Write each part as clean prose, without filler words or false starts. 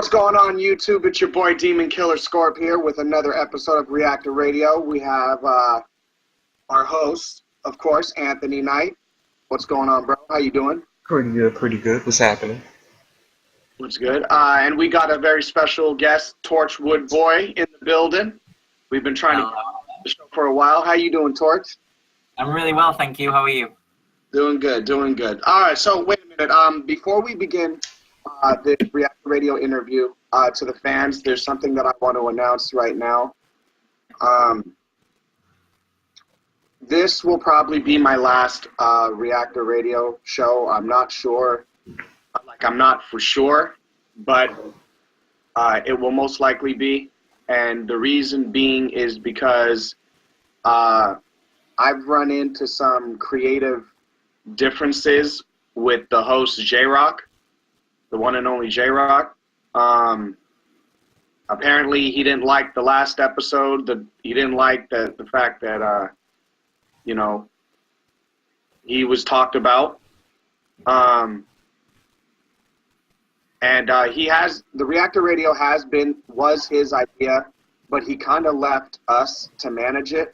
What's going on, YouTube? It's your boy DemonkillerScorp here with another episode of Reactor Radio. We have our host, of course, Anthony Knight. What's going on, bro? How you doing? Pretty good, pretty good. What's happening? What's good? And we got a very special guest, Torchwood boy, in the building. We've been trying to get on the show for a while. How you doing, Torch? I'm really well, thank you. How are you? Doing good, doing good. All right, so wait a minute. Before we begin this Reactor Radio interview to the fans, there's something that I want to announce right now. This will probably be my last Reactor Radio show. I'm not sure. I'm not for sure, but it will most likely be. And the reason being is because I've run into some creative differences with the host J-Rock, the one and only J-Rock. Apparently he didn't like the last episode. He didn't like the fact that, you know, he was talked about. The Reactor Radio was his idea, but he kind of left us to manage it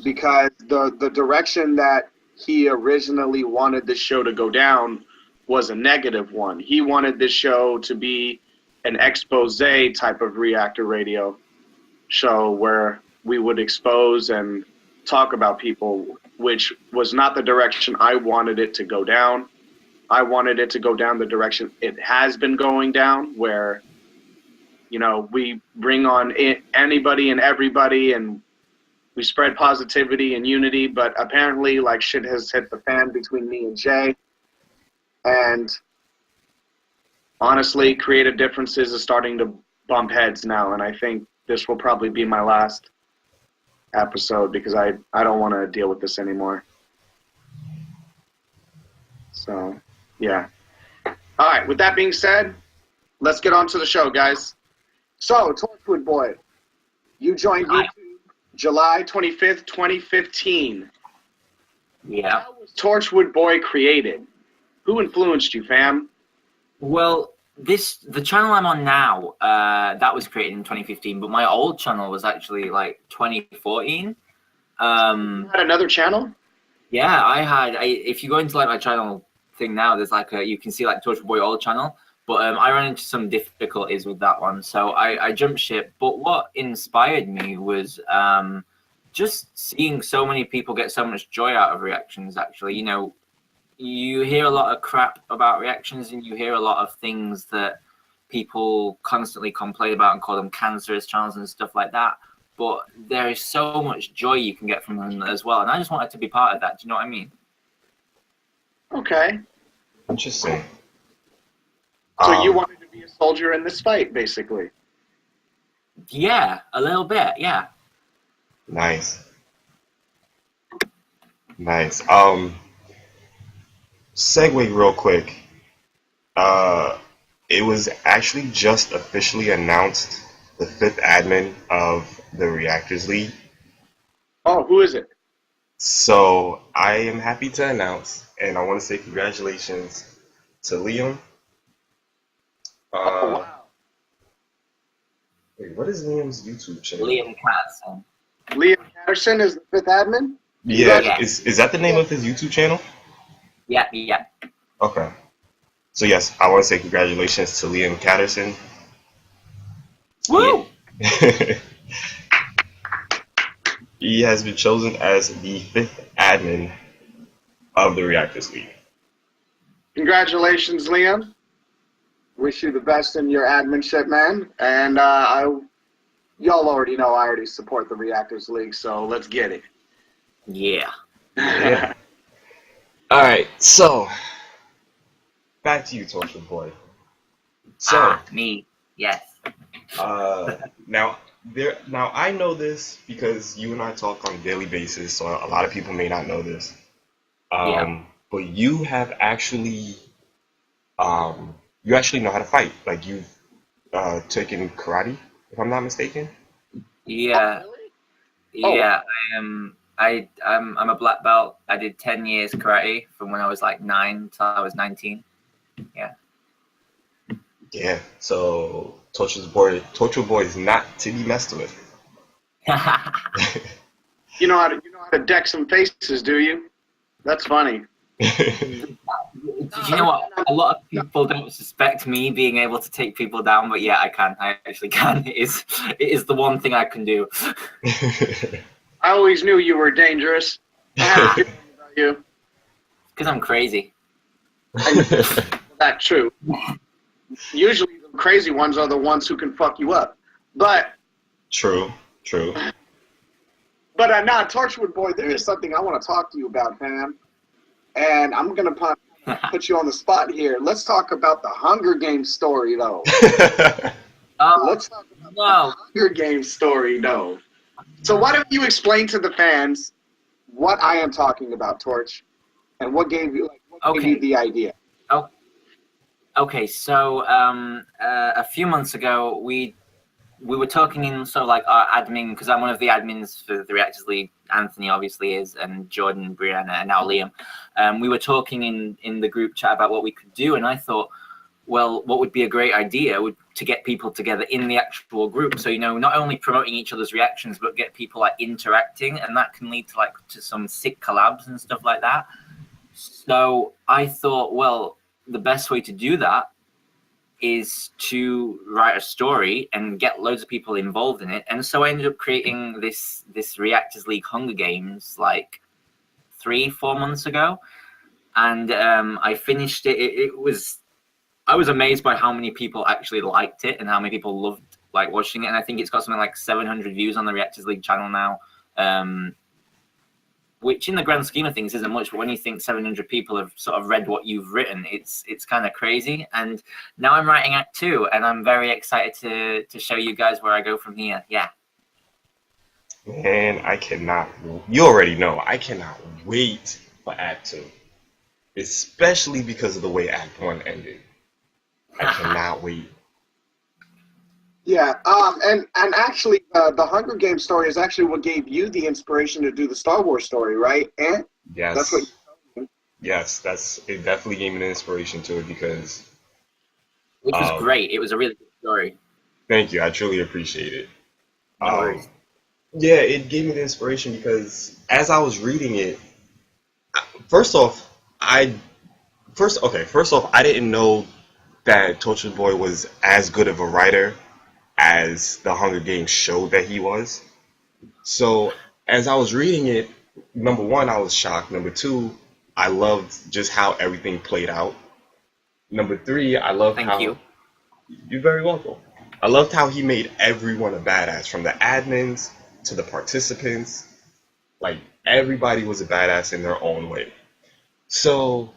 because the direction that he originally wanted the show to go down was a negative one. He wanted this show to be an expose type of Reactor Radio show where we would expose and talk about people, which was not the direction I wanted it to go down. I wanted it to go down the direction it has been going down, where, you know, we bring on anybody and everybody and we spread positivity and unity, but apparently, like, shit has hit the fan between me and Jay. And honestly, creative differences is starting to bump heads now, and I think this will probably be my last episode because I don't want to deal with this anymore. So, yeah. All right, with that being said, let's get on to the show, guys. So, Torchwood Boy, you joined YouTube July 25th, 2015. Yeah. How was Torchwood Boy created? Who influenced you, fam? Well, the channel I'm on now, that was created in 2015, but my old channel was actually like 2014. You had another channel? Yeah, if you go into like my channel thing now, there's like you can see like Torchwood Boy old channel, but I ran into some difficulties with that one, so I jumped ship. But what inspired me was just seeing so many people get so much joy out of reactions. Actually, you know, you hear a lot of crap about reactions and you hear a lot of things that people constantly complain about and call them cancerous channels and stuff like that. But there is so much joy you can get from them as well. And I just wanted to be part of that. Do you know what I mean? Okay. Interesting. So you wanted to be a soldier in this fight, basically? Yeah, a little bit, yeah. Nice. Nice. Segue real quick. It was actually just officially announced the 5th admin of the Reactors League. Oh, who is it? So I am happy to announce, and I want to say congratulations to Liam. Oh, wow. Wait, what is Liam's YouTube channel? Liam Patterson. Liam Patterson is the 5th admin? Yeah, is that the name of his YouTube channel? Yeah. Okay. So yes, I want to say congratulations to Liam Patterson. Woo! He has been chosen as the 5th admin of the Reactors League. Congratulations, Liam. Wish you the best in your adminship, man. And y'all already know I already support the Reactors League, so let's get it. Yeah. Yeah. All right, so back to you, Torchwood Boy. So me, yes. Now I know this because you and I talk on a daily basis, so a lot of people may not know this. But you have actually you actually know how to fight. Like, you've taken karate, if I'm not mistaken. Yeah. Oh, really? Yeah, I'm a black belt. I did 10 years karate from when I was like 9 till I was 19. Yeah. Yeah, so Torchwood Boy is not to be messed with. You know how to deck some faces, do you? That's funny. Do you know what? A lot of people don't suspect me being able to take people down, but yeah, I can. I actually can. It is the one thing I can do. I always knew you were dangerous. I had a feeling about you. Because I'm crazy. That's true. Usually, the crazy ones are the ones who can fuck you up. But True. nah, Torchwood Boy, there is something I want to talk to you about, fam. And I'm gonna put you on the spot here. Let's talk about the Hunger Games story, though. Let's talk about the Hunger Games story, though. So why don't you explain to the fans what I am talking about, Torch, and what gave you the idea? Oh, okay. So a few months ago, we were talking in sort of like our admin, because I'm one of the admins for the Reactors League. Anthony obviously is, and Jordan, Brianna, and now Liam. We were talking in the group chat about what we could do, and I thought, well, what would be a great idea would to get people together in the actual group. So, not only promoting each other's reactions, but get people like interacting, and that can lead to some sick collabs and stuff like that. So I thought, well, the best way to do that is to write a story and get loads of people involved in it. And so I ended up creating this Reactors League Hunger Games like 3-4 months ago. And I finished it. I was amazed by how many people actually liked it and how many people loved watching it. And I think it's got something like 700 views on the Reactors League channel now. Which in the grand scheme of things isn't much, but when you think 700 people have sort of read what you've written, it's kind of crazy. And now I'm writing Act 2, and I'm very excited to show you guys where I go from here. Yeah. Man, you already know, I cannot wait for Act 2. Especially because of the way Act 1 ended. I cannot wait. Yeah, and actually, the Hunger Games story is actually what gave you the inspiration to do the Star Wars story, right? And yes, that's what. Yes, it definitely gave me an inspiration to it because. Which was great. It was a really good story. Thank you. I truly appreciate it. No worries. Yeah, it gave me the inspiration because as I was reading it, first off, I didn't know that Torchwood Boy was as good of a writer as the Hunger Games showed that he was. So as I was reading it, number one, I was shocked. Number two, I loved just how everything played out. Number three, I loved Thank you. You're very welcome. I loved how he made everyone a badass, from the admins to the participants. Like, everybody was a badass in their own way. So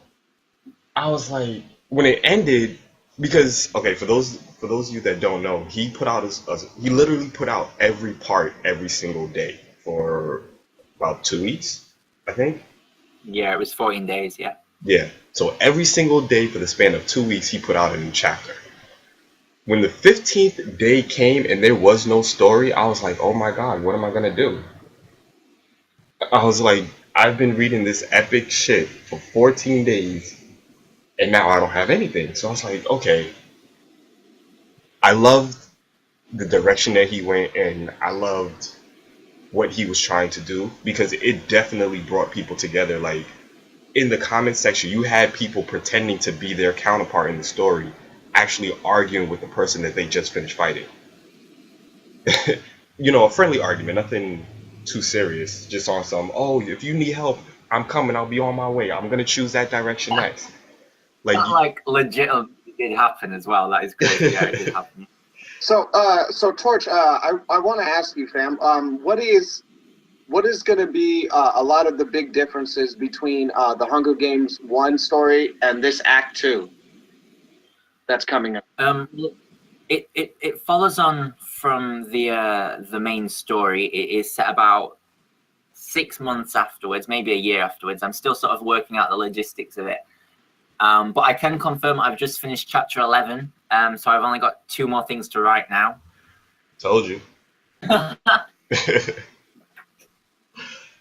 I was like, when it ended, because for those of you that don't know, he literally put out every part every single day for about 2 weeks, I think. Yeah, it was 14 days. Yeah. Yeah. So every single day for the span of 2 weeks, he put out a new chapter. When the 15th day came and there was no story, I was like, oh my God, what am I gonna do? I was like, I've been reading this epic shit for 14 days and now I don't have anything. So I was like, okay. I loved the direction that he went, and I loved what he was trying to do because it definitely brought people together. Like, in the comment section, you had people pretending to be their counterpart in the story, actually arguing with the person that they just finished fighting. A friendly argument, nothing too serious, just on some, oh, if you need help, I'm coming, I'll be on my way, I'm gonna choose that direction next. Legit, it did happen as well. That is crazy. Yeah, it did happen. So Torch, I want to ask you, fam, what is going to be a lot of the big differences between the Hunger Games 1 story and this Act 2 that's coming up? It follows on from the main story. It is set about 6 months afterwards, maybe a year afterwards. I'm still sort of working out the logistics of it. But I can confirm I've just finished chapter 11, so I've only got 2 more things to write now. Told you.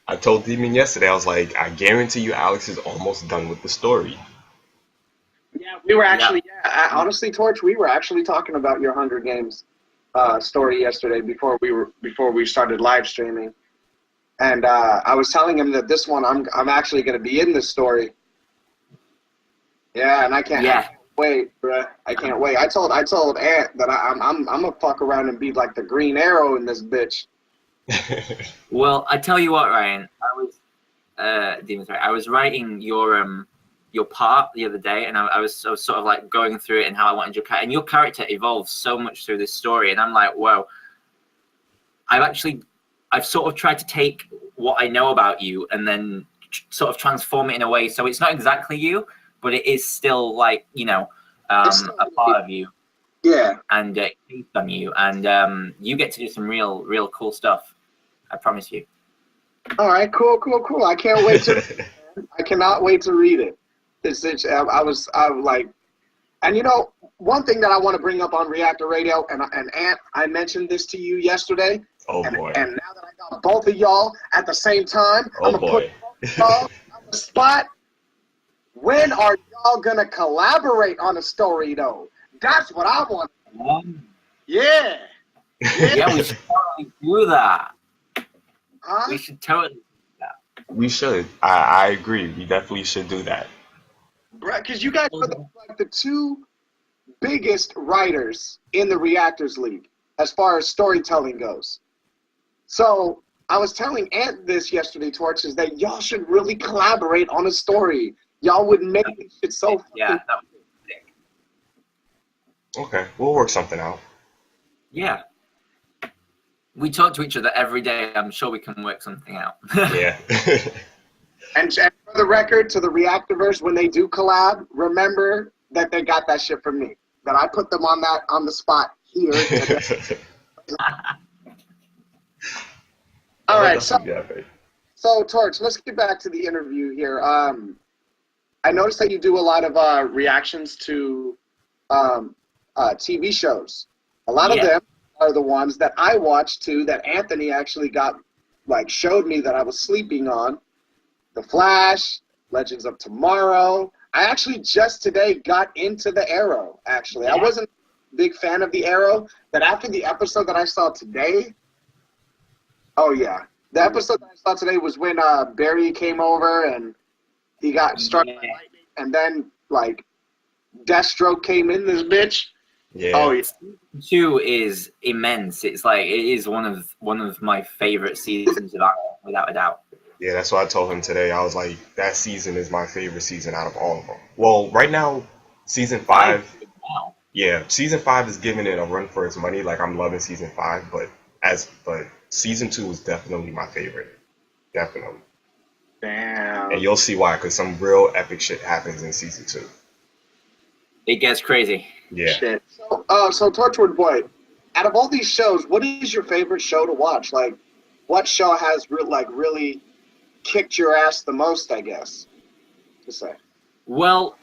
I told Demon yesterday, I was like, I guarantee you Alex is almost done with the story. Yeah, We were actually, honestly, Torch, we were actually talking about your Hunger Games story yesterday before we started live streaming, and I was telling him that this one I'm actually going to be in this story. Yeah, and I can't wait, bruh. I can't wait. I told Ant that I'm gonna fuck around and be like the Green Arrow in this bitch. Well, I tell you what, Ryan, I was writing your part the other day, and I was sort of like going through it and how I wanted your character, and your character evolves so much through this story, and I'm like, whoa. I've sort of tried to take what I know about you and then sort of transform it in a way so it's not exactly you, but it is still like, you know, a part of you. Yeah. And based on you, and you get to do some real cool stuff. I promise you. All right, cool. I can't wait to. I cannot wait to read it. I was like, and you know, one thing that I want to bring up on Reactor Radio, and Ant, I mentioned this to you yesterday. Oh and, boy. And now that I got both of y'all at the same time, Oh I'm gonna boy. put y'all on the spot. When are y'all gonna collaborate on a story though? That's what I want. Yeah. Yeah, we should totally do that. Huh? We should totally do that. We should. I agree. We definitely should do that. Because you guys are like the two biggest writers in the Reactors League as far as storytelling goes. So I was telling Ant this yesterday, Torch, is that y'all should really collaborate on a story. Y'all would make it so fucking that would be sick. Okay, we'll work something out. Yeah. We talk to each other every day. I'm sure we can work something out. Yeah. And for the record, to the Reactorverse, when they do collab, remember that they got that shit from me. That I put them on the spot here. All right, so Torch, let's get back to the interview here. I noticed that you do a lot of reactions to TV shows. A lot of them are the ones that I watched too, that Anthony actually showed me that I was sleeping on. The Flash, Legends of Tomorrow. I actually just today got into the Arrow, actually. I wasn't a big fan of the Arrow, but after the episode that I saw today, the episode that I saw today was when Barry came over and he got struck by lightning, and then, Deathstroke came in this bitch. Yeah. Oh, yeah. 2 is immense. It's it is one of my favorite seasons of Arrow, without a doubt. Yeah, that's what I told him today. I was like, that season is my favorite season out of all of them. Well, right now, season 5. Wow. Yeah, season 5 is giving it a run for its money. I'm loving season 5, but season 2 is definitely my favorite. Definitely. Damn. And you'll see why, because some real epic shit happens in season 2. It gets crazy. Yeah. Shit. So Torchwood Boy, out of all these shows, what is your favorite show to watch? What show has really kicked your ass the most, I guess, to say? Well,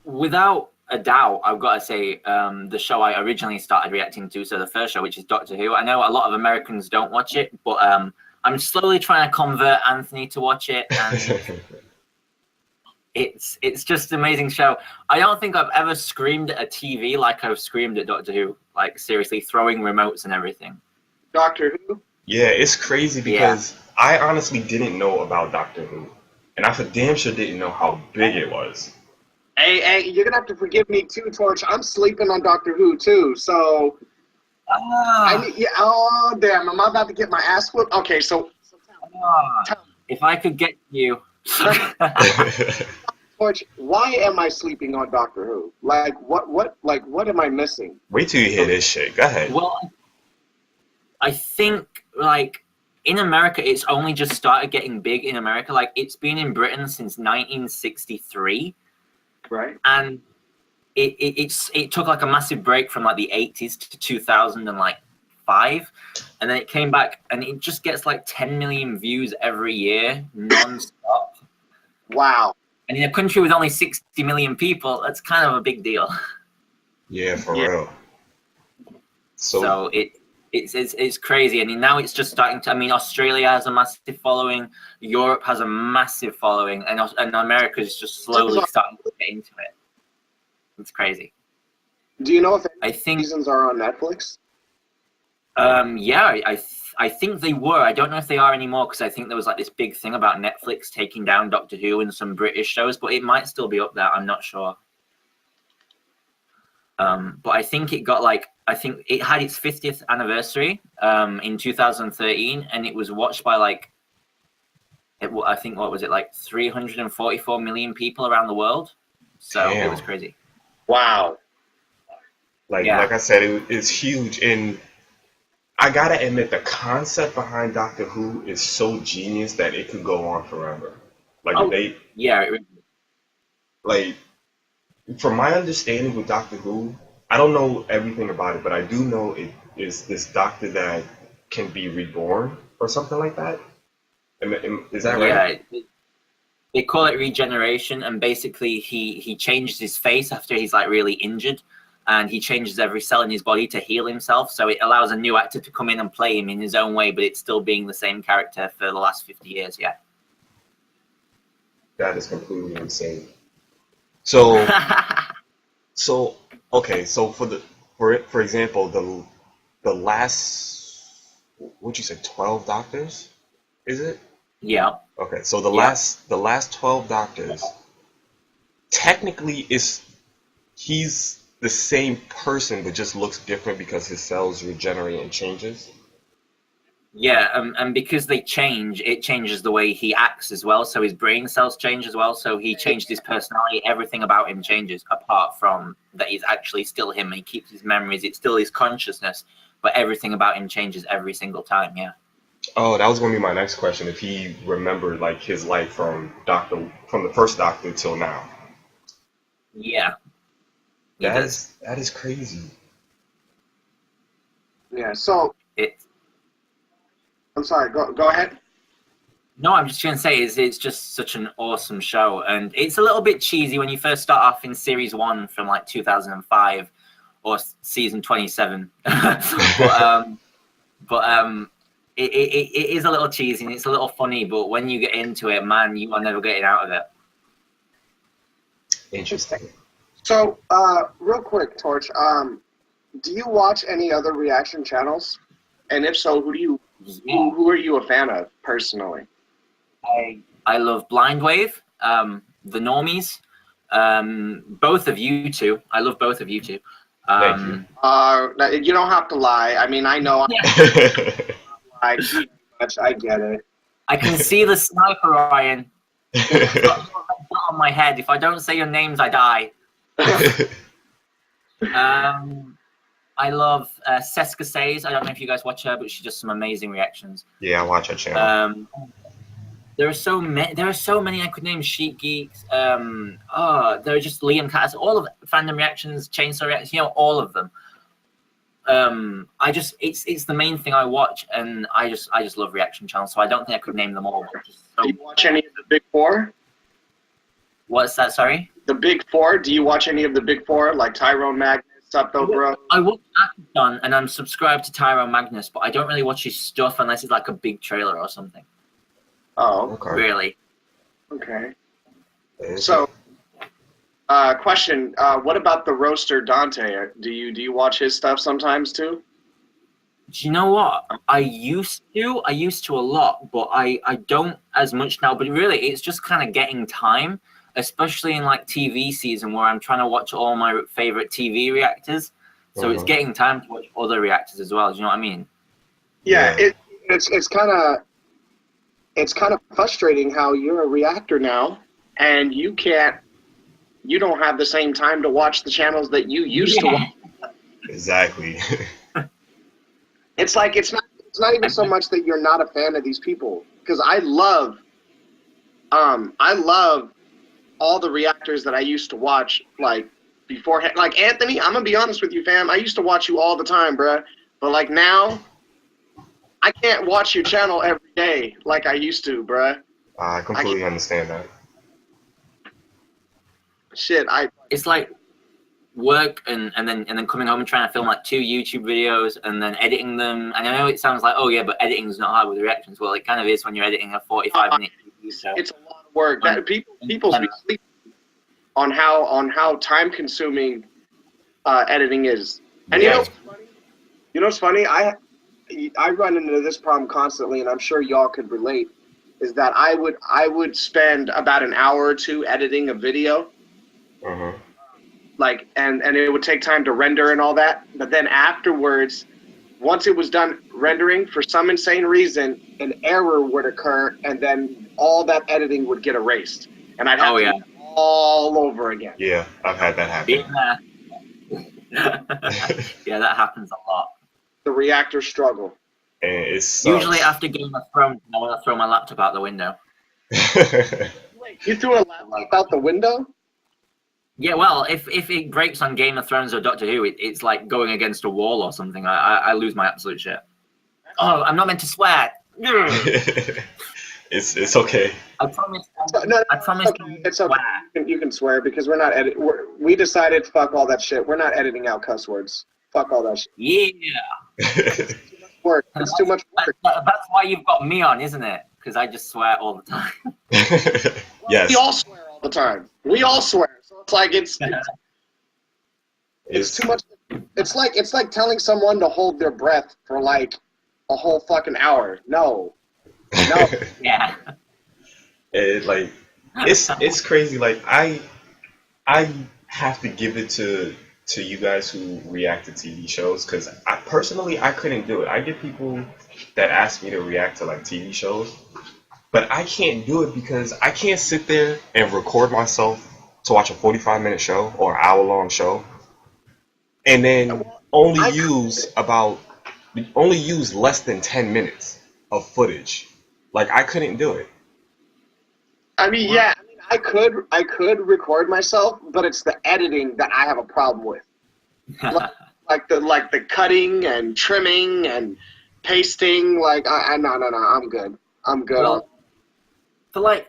without a doubt, I've got to say the show I originally started reacting to, so the first show, which is Doctor Who. I know a lot of Americans don't watch it, but I'm slowly trying to convert Anthony to watch it, and it's just an amazing show. I don't think I've ever screamed at a TV like I've screamed at Doctor Who, seriously, throwing remotes and everything. Doctor Who? Yeah, it's crazy because I honestly didn't know about Doctor Who, and I for damn sure didn't know how big it was. Hey, you're gonna have to forgive me too, Torch. I'm sleeping on Doctor Who too, so. Oh damn! Am I about to get my ass whooped? Okay, so tell me. If I could get you. Torch, why am I sleeping on Doctor Who? What am I missing? Wait till you hear this shit. Go ahead. Well, I think in America, it's only just started getting big in America. It's been in Britain since 1963. Right. And it took a massive break from the 80s to 2005, and then it came back, and it just gets 10 million views every year, non-stop. Wow. And in a country with only 60 million people, that's kind of a big deal. Yeah, for real. So it's crazy, and now it's just starting to. I mean, Australia has a massive following, Europe has a massive following, and America is just slowly starting to get into it. It's crazy. Do you know if I any think seasons are on Netflix? yeah, I think they were. I don't know if they are anymore because I think there was like this big thing about Netflix taking down Doctor Who and some British shows, but it might still be up there. I'm not sure. But I think it got like, I think it had its 50th anniversary in 2013, and it was watched by like, I think, what was it, like 344 million people around the world. So it was Damn. crazy. Wow. Like I said, it's huge, and I gotta admit the concept behind Doctor Who is so genius that it could go on forever. Like Oh, they yeah, like from my understanding with Doctor Who, I don't know everything about it, but I do know it is this doctor that can be reborn or something like that. Is that right? yeah. They call it regeneration, and basically he changes his face after he's like really injured, and he changes every cell in his body to heal himself. So it allows a new actor to come in and play him in his own way, but it's still being the same character for the last 50 years. Yeah. That is completely insane. So so okay, so for example, the last, what'd you say, 12 doctors? Is it? Yeah. Okay, so Yeah. the last 12 doctors technically he's the same person but just looks different because his cells regenerate and changes. Yeah, and because they change, it changes the way he acts as well. So his brain cells change as well. So he changed his personality. Everything about him changes, apart from that he's actually still him. He keeps his memories. It's still his consciousness, but everything about him changes every single time. Yeah. Oh, that was going to be my next question. If he remembered like his life from the first doctor till now. Yeah. He does. That is crazy. Yeah. So It. I'm sorry. Go ahead. No, I'm just going to say it's just such an awesome show, and it's a little bit cheesy when you first start off in series 1 from like 2005 or season 27. but it is a little cheesy and it's a little funny, but when you get into it, man, you are never getting out of it. Interesting. So, real quick, Torch. Do you watch any other reaction channels? And if so, who are you a fan of personally? I love Blind Wave, the Normies, both of you two. I love both of you two. Thank you. You don't have to lie. I mean, I know I lie too much. I get it. I can see the sniper, Ryan. It's got a dot on my head. If I don't say your names, I die. I love Seska Says. I don't know if you guys watch her, but she does some amazing reactions. Yeah, I watch her channel. There are so many I could name. Sheet Geeks. There are just Liam Cass. All of fandom reactions, chainsaw reactions. You know, all of them. It's the main thing I watch, and I just love reaction channels. So I don't think I could name them all. Do you watch any of the Big Four? What's that? Sorry. The Big Four. Do you watch any of the Big Four, like Tyrone Magnus, Supto Bro? I watch Akon, and I'm subscribed to Tyrone Magnus, but I don't really watch his stuff unless it's like a big trailer or something. Oh, Okay. Really? Okay. So, question: what about the roaster Dante? Do you watch his stuff sometimes too? Do you know what? I used to a lot, but I don't as much now. But really, it's just kind of getting time, especially in like TV season where I'm trying to watch all my favorite TV reactors. So it's getting time to watch other reactors as well. Do you know what I mean? Yeah. It's kind of frustrating how you're a reactor now, and you don't have the same time to watch the channels that you used to watch. Exactly. It's like it's not even so much that you're not a fan of these people, because I love all the reactors that I used to watch like beforehand. Like Anthony, I'm gonna be honest with you, fam. I used to watch you all the time, bruh. But like now, I can't watch your channel every day like I used to, bruh. I completely understand that. Shit, It's like work and then coming home and trying to film like 2 YouTube videos and then editing them. And I know it sounds like, oh yeah, but editing's not hard with reactions. Well, it kind of is when you're editing a 45-minute video. So it's a lot of work. People be sleeping on how time consuming editing is. And Yeah. you know what's funny? I run into this problem constantly, and I'm sure y'all could relate. Is that I would spend about an hour or two editing a video, like, and it would take time to render and all that. But then afterwards, once it was done rendering, for some insane reason, an error would occur, and then all that editing would get erased, and I'd have to do it all over again. Yeah, I've had that happen. Yeah, that happens a lot. The Reactor struggle. And it sucks. Usually after Game of Thrones, I want to throw my laptop out the window. Wait, you threw a laptop out the window? Yeah, well, if it breaks on Game of Thrones or Doctor Who, it's like going against a wall or something. I lose my absolute shit. Oh, I'm not meant to swear. It's okay. I promise. No, I promise. it's okay. You can swear because we're not we decided fuck all that shit. We're not editing out cuss words. Fuck all that shit. Yeah. Work. It's too much work. That's why you've got me on, isn't it? Because I just swear all the time. Yes. We all swear all the time. We all swear. So it's like it's too much. It's like telling someone to hold their breath for like a whole fucking hour. No. Yeah. It's crazy. Like I have to give it to you guys who react to TV shows, because I couldn't do it. I get people that ask me to react to like TV shows, but I can't do it because I can't sit there and record myself to watch a 45-minute show or an hour-long show, and then only use less than 10 minutes of footage. Like, I couldn't do it. I mean, yeah. I could record myself, but it's the editing that I have a problem with. like the cutting and trimming and pasting. Like no, I'm good. Well, for like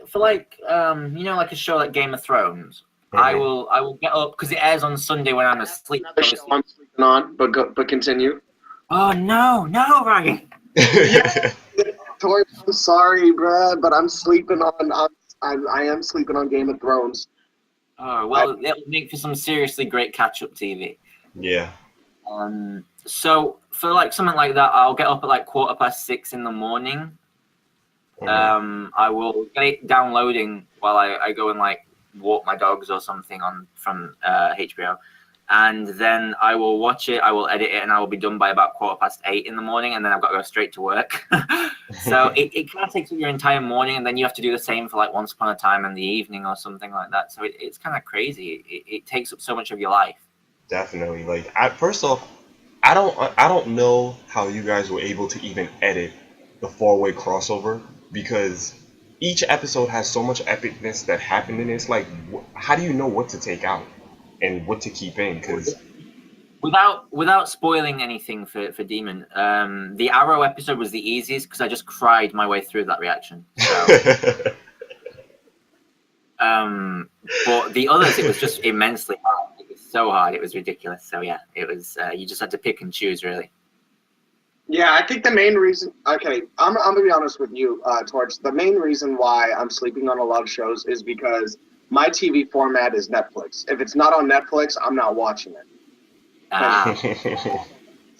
you know, like a show like Game of Thrones, I will get up because it airs on Sunday when I'm asleep. Another show I'm sleeping on, but continue. Oh no, Ryan. Tori, I'm sorry, bruh, but I'm sleeping on. I am sleeping on Game of Thrones. Oh, well, it'll make for some seriously great catch-up TV. Yeah. So for like something like that, I'll get up at like 6:15 in the morning. I will get it downloading while I go and like walk my dogs or something from HBO. And then I will watch it, I will edit it, and I will be done by about 8:15 in the morning, and then I've got to go straight to work. So it kind of takes up your entire morning, and then you have to do the same for like Once Upon a Time in the evening or something like that. So it's kind of crazy. It takes up so much of your life. Definitely. Like, first off, I don't know how you guys were able to even edit the 4-way crossover, because each episode has so much epicness that happened in it. It's like, how do you know what to take out and what to keep in? Because without spoiling anything for Demon, the Arrow episode was the easiest because I just cried my way through that reaction. So, but the others, it was just immensely hard. It was so hard, it was ridiculous. So yeah, it was. You just had to pick and choose, really. Yeah, I think the main reason. Okay, I'm gonna be honest with you, Torch. The main reason why I'm sleeping on a lot of shows is because my TV format is Netflix. If it's not on Netflix, I'm not watching it.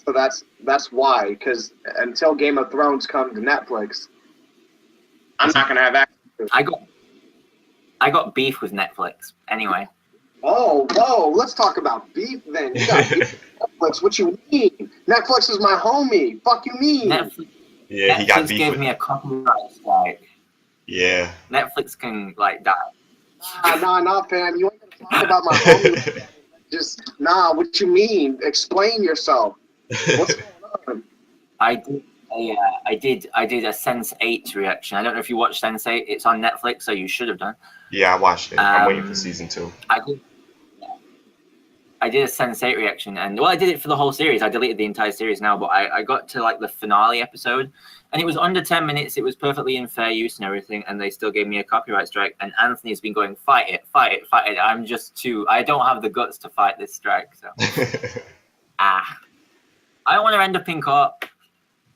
So that's why. Because until Game of Thrones comes to Netflix, I'm not gonna have access to it. I got beef with Netflix. Anyway. Oh, whoa! Let's talk about beef then. You got beef with Netflix? What you mean? Netflix is my homie. Fuck you mean? Yeah, he got beef. Netflix gave me a copyright strike. Yeah. Netflix can like die. Nah, fam. You ain't gonna talk about my homie. Just what you mean? Explain yourself. What's going on? I did a Sense8 reaction. I don't know if you watched Sense8. It's on Netflix, so you should have done. Yeah, I watched it. I'm waiting for season 2. I did a Sense8 reaction, and I did it for the whole series. I deleted the entire series now, but I got to like the finale episode, and it was under 10 minutes. It was perfectly in fair use and everything, and they still gave me a copyright strike. And Anthony's been going, fight it. I'm just I don't have the guts to fight this strike. So I don't want to end up in court.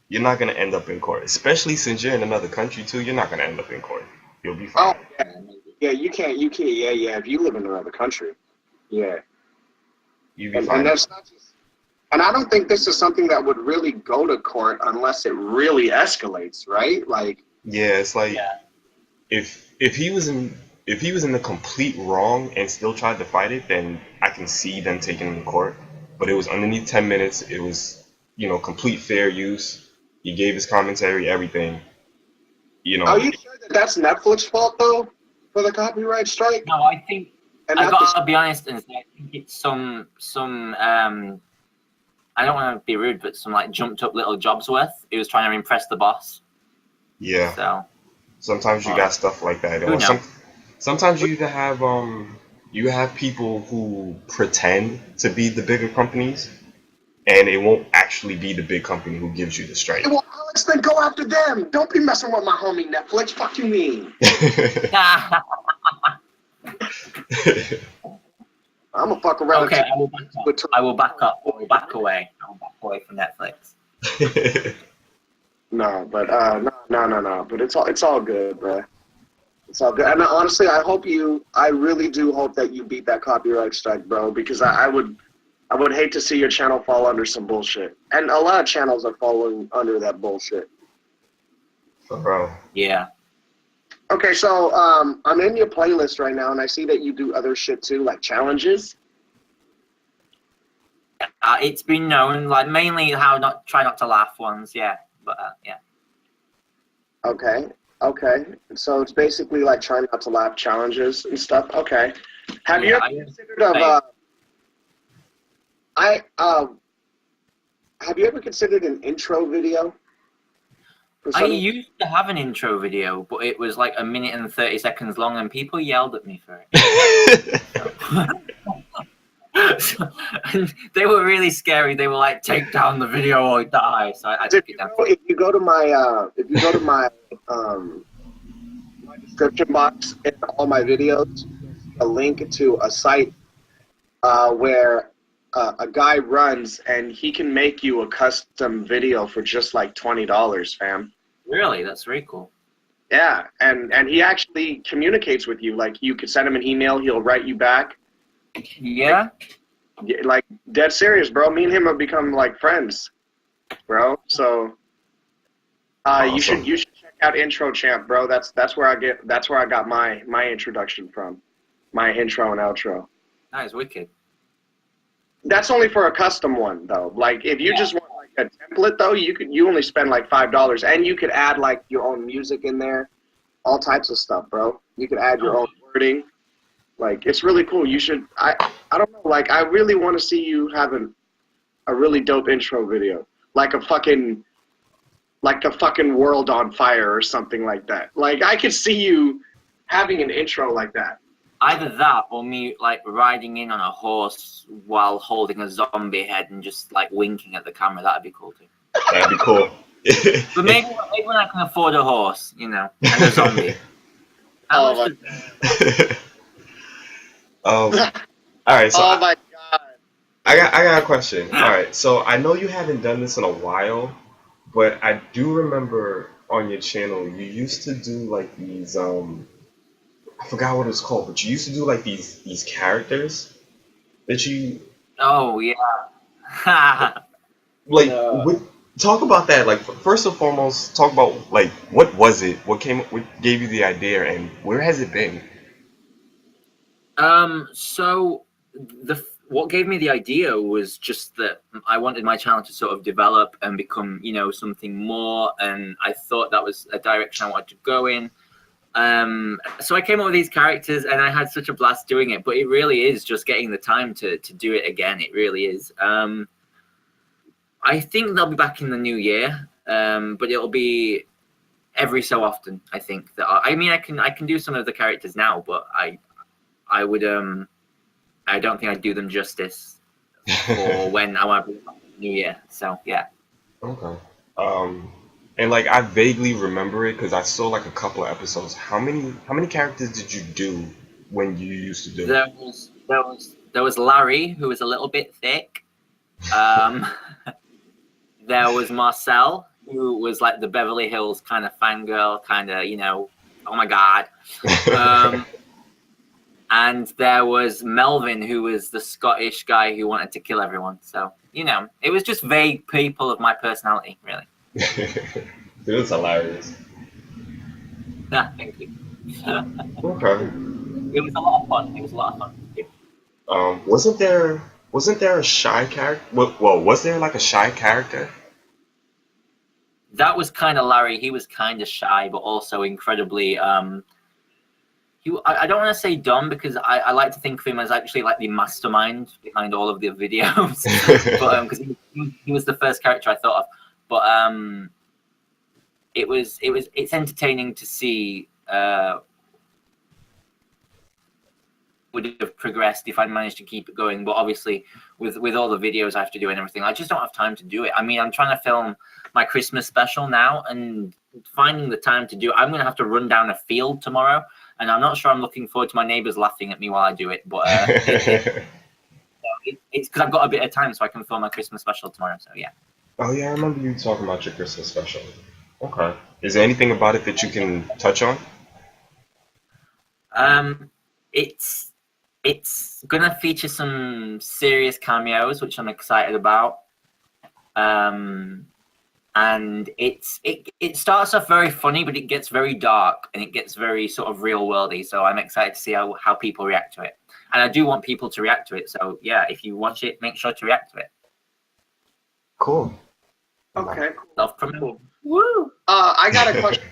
You're not gonna end up in court, especially since you're in another country too. You're not gonna end up in court. You'll be fine. Oh, you can't. Yeah. If you live in another country, yeah. You'd be And fine. that's not just. And I don't think this is something that would really go to court unless it really escalates, right? Like, Yeah, it's like Yeah. if he was in the complete wrong and still tried to fight it, then I can see them taking him to court. But it was underneath 10 minutes. It was, complete fair use. He gave his commentary, everything. are you sure that that's Netflix's fault though for the copyright strike? No, I think And I not the gotta be honest and say I think it's some I don't want to be rude, but some like jumped up little jobs worth. He was trying to impress the boss. Yeah. So Sometimes you got stuff like that. who Or knows? sometimes you either have people who pretend to be the bigger companies, and it won't actually be the big company who gives you the strike. well, Alex, then go after them. Don't be messing with my homie Netflix. Fuck you mean? I'm gonna fuck around. Okay, I will back up. I will back up. I will back away. I will back away from Netflix. No, but no. But it's all good, bro. It's all good. And honestly, I really do hope that you beat that copyright strike, bro, because I would hate to see your channel fall under some bullshit. And a lot of channels are falling under that bullshit. Bro. Yeah. Okay, so I'm in your playlist right now, and I see that you do other shit too, like challenges. It's been known, like mainly try not to laugh ones, yeah. But yeah. Okay. So it's basically like trying not to laugh challenges and stuff. Okay. Have you ever considered have you ever considered an intro video? I used to have an intro video, but it was like 1 minute and 30 seconds long, and people yelled at me for it. And they were really scary. They were like, "Take down the video or die." So I took it down. If you go to my my description box in all my videos, a link to a site where a guy runs and he can make you a custom video for just like $20, fam. Really, that's very cool. Yeah, and he actually communicates with you. Like you could send him an email, he'll write you back. Yeah. Like dead serious, bro. Me and him have become like friends, bro. So Awesome. you should check out Intro Champ, bro. That's where I got my introduction from, my intro and outro. That is wicked. That's only for a custom one though. Like if you just want like a template though, you only spend like $5, and you could add like your own music in there, all types of stuff, bro. You could add your own wording. Like it's really cool. You should. I don't know. Like I really want to see you having a really dope intro video, like the fucking world on fire or something like that. Like I could see you having an intro like that. Either that or me like riding in on a horse while holding a zombie head and just like winking at the camera. That'd be cool too. That'd be cool. But maybe when I can afford a horse, and a zombie. How much all right, so Oh my god. I got a question. All right, so I know you haven't done this in a while, but I do remember on your channel you used to do like these I forgot what it's called, but you used to do like these characters that you Oh yeah. like. Talk about that. Like first and foremost, talk about like what was it? What gave you the idea, and where has it been? So what gave me the idea was just that I wanted my channel to sort of develop and become, something more, and I thought that was a direction I wanted to go in. So I came up with these characters, and I had such a blast doing it. But it really is just getting the time to do it again. It really is. I think they'll be back in the new year, but it'll be every so often. I think that I can do some of the characters now, but I would I don't think I'd do them justice for when I want to be back in the new year. So yeah. Okay. And like I vaguely remember it because I saw like a couple of episodes. How many characters did you do when you used to do it? There was Larry, who was a little bit thick. There was Marcel, who was like the Beverly Hills kind of fangirl, kind of, oh my god. And there was Melvin, who was the Scottish guy who wanted to kill everyone. So, you know, it was just vague people of my personality, really. It was hilarious. Yeah, thank you. Okay. It was a lot of fun. It was a lot of fun. Wasn't there a shy character? Well, was there like a shy character? That was kind of Larry. He was kind of shy, but also incredibly. I don't want to say dumb because I like to think of him as actually like the mastermind behind all of the videos. But because he was the first character I thought of. But it's entertaining to see. Would have progressed if I'd managed to keep it going, but obviously with all the videos I have to do and everything, I just don't have time to do it. I mean, I'm trying to film my Christmas special now, and finding the time to do it, I'm going to have to run down a field tomorrow, and I'm not sure I'm looking forward to my neighbors laughing at me while I do it, but it's because I've got a bit of time so I can film my Christmas special tomorrow, so yeah. Oh yeah, I remember you talking about your Christmas special. Okay. Is there anything about it that you can touch on? It's gonna feature some serious cameos, which I'm excited about. And it starts off very funny, but it gets very dark and it gets very sort of real worldy. So I'm excited to see how people react to it. And I do want people to react to it. So yeah, if you watch it, make sure to react to it. Cool. Okay. Cool. Woo! I got a question.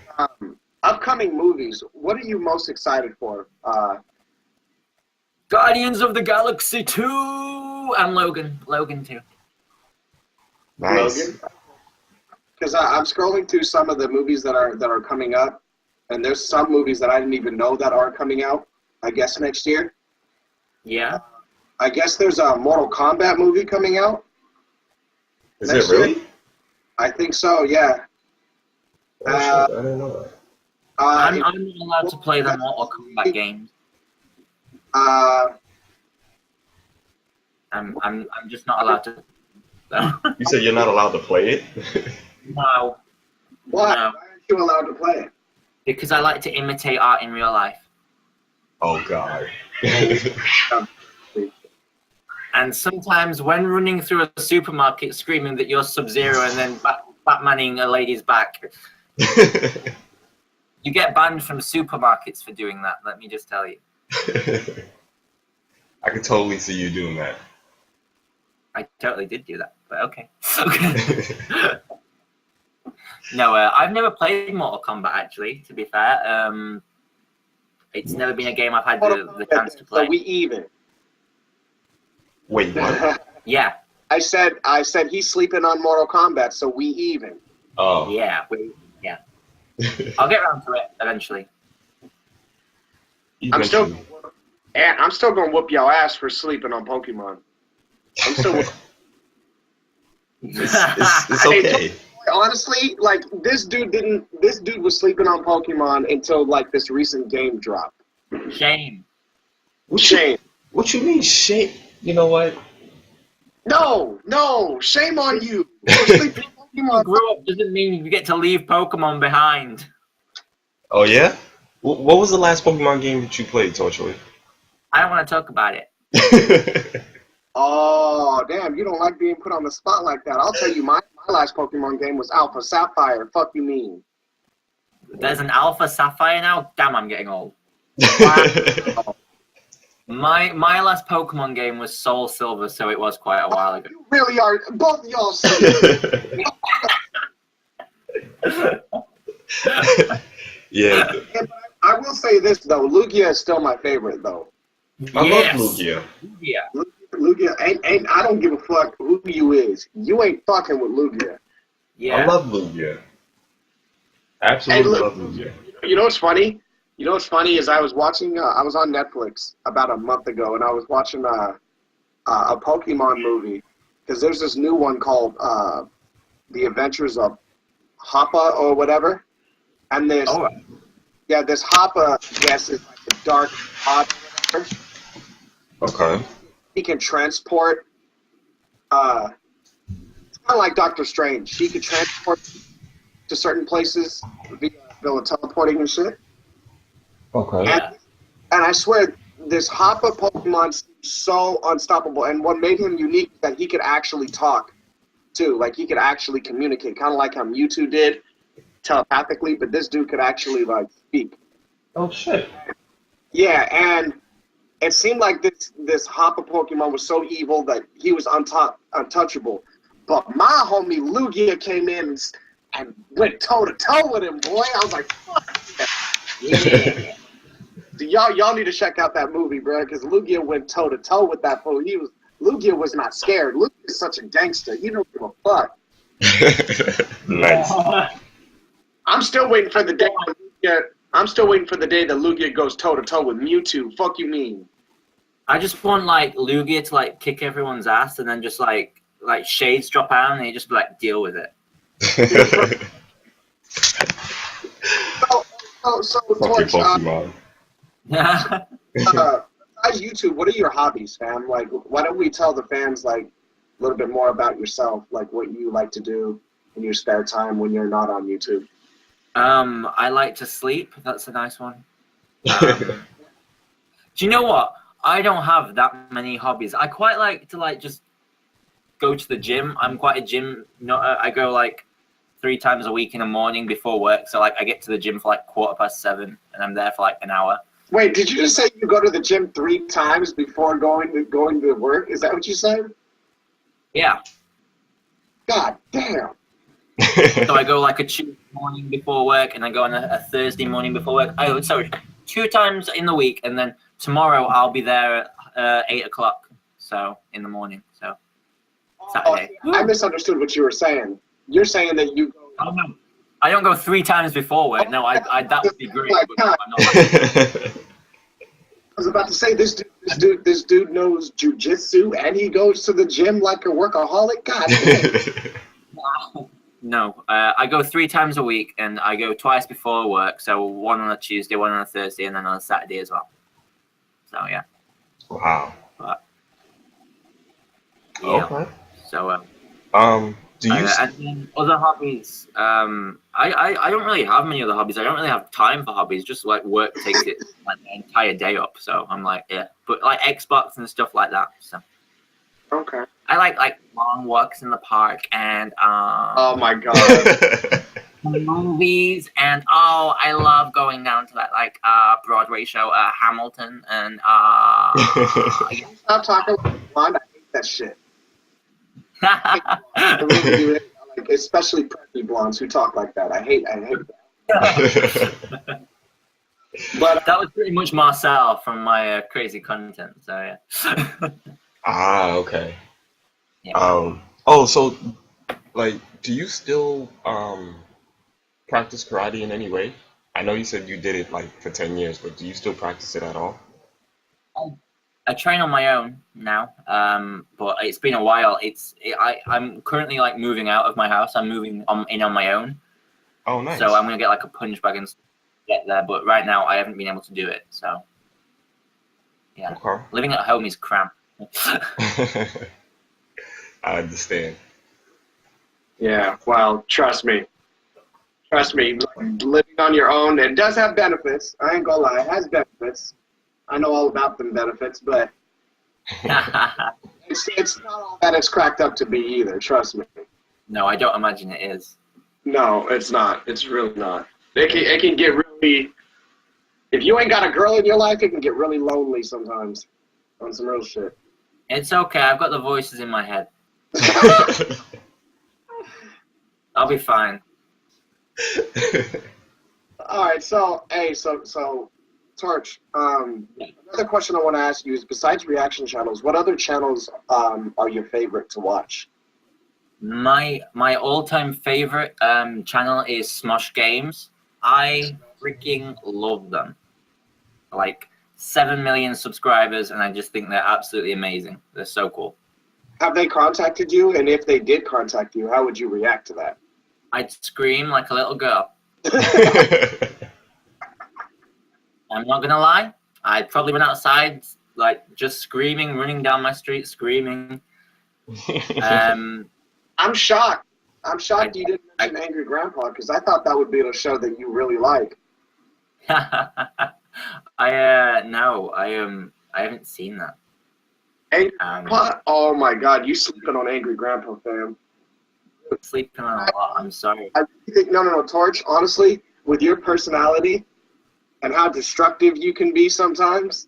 Upcoming movies. What are you most excited for? Guardians of the Galaxy 2 and Logan 2. Nice. Because I'm scrolling through some of the movies that are coming up, and there's some movies that I didn't even know that are coming out. I guess next year. Yeah. I guess there's a Mortal Kombat movie coming out. Is it really? I think so. Yeah. Oh, shit, I didn't know that. I'm not allowed to play the Mortal Kombat games. I'm just not allowed to. You said you're not allowed to play it? No. Why? No. Why aren't you allowed to play it? Because I like to imitate art in real life. Oh God. And sometimes when running through a supermarket screaming that you're Sub-Zero and then Batmaning a lady's back, you get banned from supermarkets for doing that, let me just tell you. I could totally see you doing that. I totally did do that, but okay. No, I've never played Mortal Kombat, actually, to be fair. It's never been a game I've had the chance to play. So we even. Wait, what? Yeah. I said he's sleeping on Mortal Kombat, so we even. Oh. Yeah, yeah. I'll get around to it eventually. I'm still gonna whoop y'all ass for sleeping on Pokemon. I'm still. It's okay. Honestly, like this dude was sleeping on Pokemon until like this recent game dropped. Shame. Shame. What you mean shame? You know what? No, shame on you. Sleeping on You grew up doesn't mean you get to leave Pokemon behind. Oh yeah? What was the last Pokemon game that you played, Torchwood? I don't want to talk about it. Oh, damn, you don't like being put on the spot like that. I'll tell you, my last Pokemon game was Alpha Sapphire. Fuck you mean? There's an Alpha Sapphire now? Damn, I'm getting old. Wow. My last Pokemon game was Soul Silver, so it was quite a while ago. You really are, both of y'all. Yeah. I will say this, though. Lugia is still my favorite, though. I love Lugia. Lugia, ain't I don't give a fuck who you is. You ain't fucking with Lugia. Yeah. I love Lugia. Absolutely love Lugia. You know what's funny? You know what's funny is I was watching. I was on Netflix about a month ago, and I was watching a Pokemon movie because there's this new one called The Adventures of Hoppa or whatever, and this this Hoppa guess is like a dark odd. Okay. He can transport. It's kind of like Doctor Strange. He could transport to certain places via teleporting and shit. Okay. Yeah. And I swear, this Hopper Pokemon seemed so unstoppable, and what made him unique is that he could actually talk too. Like he could actually communicate, kind of like how Mewtwo did telepathically, but this dude could actually like speak. Oh shit. Yeah, and it seemed like this Hopper Pokemon was so evil that he was untouchable. But my homie Lugia came in and went toe to toe with him, boy. I was like, fuck yeah. So y'all need to check out that movie, bro, because Lugia went toe to toe with that fool. Lugia was not scared. Lugia is such a gangster. He don't give a fuck. Nice. I'm still waiting for the day. I'm still waiting for the day that Lugia goes toe to toe with Mewtwo. Fuck you mean? I just want like Lugia to like kick everyone's ass and then just like shades drop out and they just like deal with it. So Fucking Torch, Pokemon. besides YouTube, what are your hobbies, fam? Like, why don't we tell the fans like a little bit more about yourself, like what you like to do in your spare time when you're not on YouTube? I like to sleep. That's a nice one. Do you know what? I don't have that many hobbies. I quite like to like just go to the gym. I'm quite a gym. I go like 3 times a week in the morning before work. So like I get to the gym for like 7:15, and I'm there for like an hour. Wait, did you just say you go to the gym 3 times before going to work? Is that what you said? Yeah. God damn. So I go like a Tuesday morning before work, and I go on a Thursday morning before work. Oh, sorry, 2 times in the week, and then tomorrow I'll be there at 8 o'clock. So in the morning. So Saturday. Oh, I misunderstood what you were saying. You're saying that you go. Oh, no. I don't go 3 times before work. No, I that would be great. But no, I'm not. I was about to say this dude knows jujitsu and he goes to the gym like a workaholic. God damn. No, I go 3 times a week, and I go twice before work. So 1 on a Tuesday, 1 on a Thursday, and then on a Saturday as well. So yeah. Wow. But, yeah. Okay. So do you? and then other hobbies. I don't really have many other hobbies. I don't really have time for hobbies. Just like work takes it like the entire day up. So I'm like, yeah. But like Xbox and stuff like that. So. Okay. I like long walks in the park and Oh my god. movies, and I love going down to that like Broadway show, Hamilton, and Stop talking like blonde. I hate that shit. I really do. Like, especially preppy blondes who talk like that. I hate that. But that was pretty much Marcel from my crazy content. So yeah. Okay. Yeah. So like, do you still practice karate in any way? I know you said you did it like for 10 years, but do you still practice it at all? I train on my own now, but it's been a while. I'm currently like moving out of my house. I'm moving in on my own. Oh, nice. So I'm gonna get like a punch bag and get there. But right now I haven't been able to do it. So yeah, Okay. living at home is cramped. I understand. yeah, well, trust me, living on your own, it does have benefits. I ain't gonna lie, it has benefits. I know all about them benefits, but it's not all that it's cracked up to be either. Trust me. No, I don't imagine it is. No, it's not. It's really not. It can get really. If you ain't got a girl in your life, it can get really lonely sometimes. On some real shit. It's okay. I've got the voices in my head. I'll be fine. All right. So, hey, so, Torch. Another question I want to ask you is: besides reaction channels, what other channels are your favorite to watch? My all-time favorite channel is Smosh Games. I freaking love them. Like 7 million subscribers, and I just think they're absolutely amazing. They're so cool. Have they contacted you? And if they did contact you, how would you react to that? I'd scream like a little girl. I'm not gonna lie. I'd probably been outside, like just screaming, running down my street, screaming. I'm shocked. I'm shocked you didn't mention Angry Grandpa because I thought that would be a show that you really like. No, I haven't seen that. Angry Grandpa? Oh my God, you sleeping on Angry Grandpa, fam. Sleeping on a lot. I'm sorry. I really think no, Torch. Honestly, with your personality and how destructive you can be sometimes,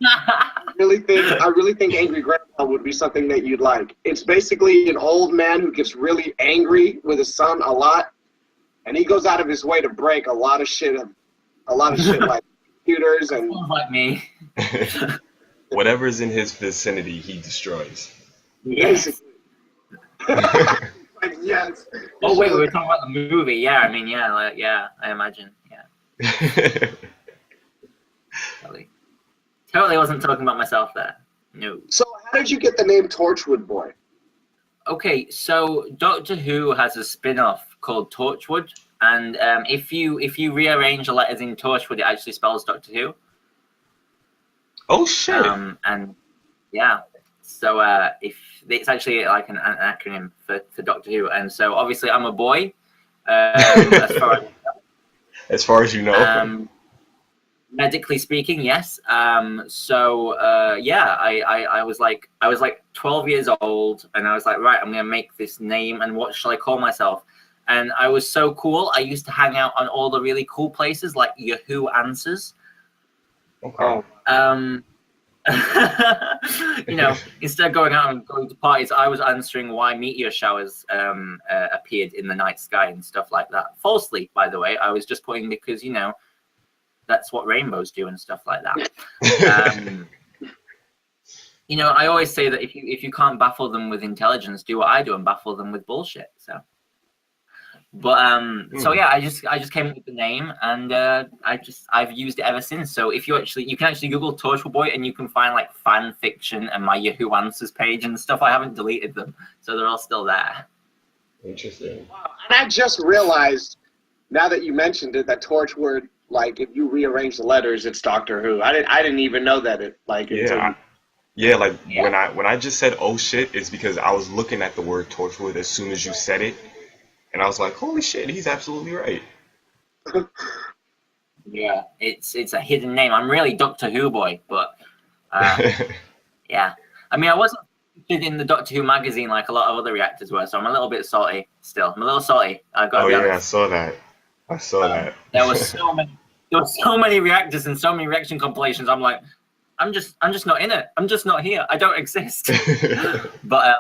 I really think Angry Grandpa would be something that you'd like. It's basically an old man who gets really angry with his son a lot, and he goes out of his way to break a lot of shit like computers and. Sounds like me. Whatever's in his vicinity, he destroys. Yes. Like, yes. Oh wait, we were talking about the movie. Yeah, I mean, yeah, I imagine. Yeah. Totally wasn't talking about myself there. No. So how did you get the name Torchwood Boy? Okay, so Doctor Who has a spin-off called Torchwood, and if you rearrange the letters in Torchwood, it actually spells Doctor Who. Oh shit! And yeah, so if it's actually like an acronym for Doctor Who, and so obviously I'm a boy. As far as you know. Medically speaking, yes. So yeah, I was like 12 years old, and I was like, right, I'm gonna make this name, and what shall I call myself? And I was so cool. I used to hang out on all the really cool places like Yahoo Answers. Okay. You know, instead of going out and going to parties, I was answering why meteor showers appeared in the night sky and stuff like that. Falsely, by the way. I was just putting because, you know, that's what rainbows do and stuff like that. You know, I always say that if you can't baffle them with intelligence, do what I do and baffle them with bullshit. So, but so yeah, I just came up with the name, and I've used it ever since. So if you can actually Google Torchwood Boy, and you can find like fan fiction and my Yahoo Answers page and stuff. I haven't deleted them, so they're all still there. Interesting. Wow. And I just realized now that you mentioned it that Torchwood, like if you rearrange the letters, it's Doctor Who. I didn't even know that it like. Yeah, when I just said oh shit, it's because I was looking at the word Torchwood as soon as you said it, and I was like, holy shit, he's absolutely right. Yeah, it's a hidden name. I'm really Doctor Who boy, but yeah. I mean, I wasn't featured in the Doctor Who magazine like a lot of other reactors were, so I'm a little bit salty still. I'm a little salty. I've got to be honest. I saw that. There were so many reactors and so many reaction compilations. I'm like, I'm just not in it. I'm just not here. I don't exist. But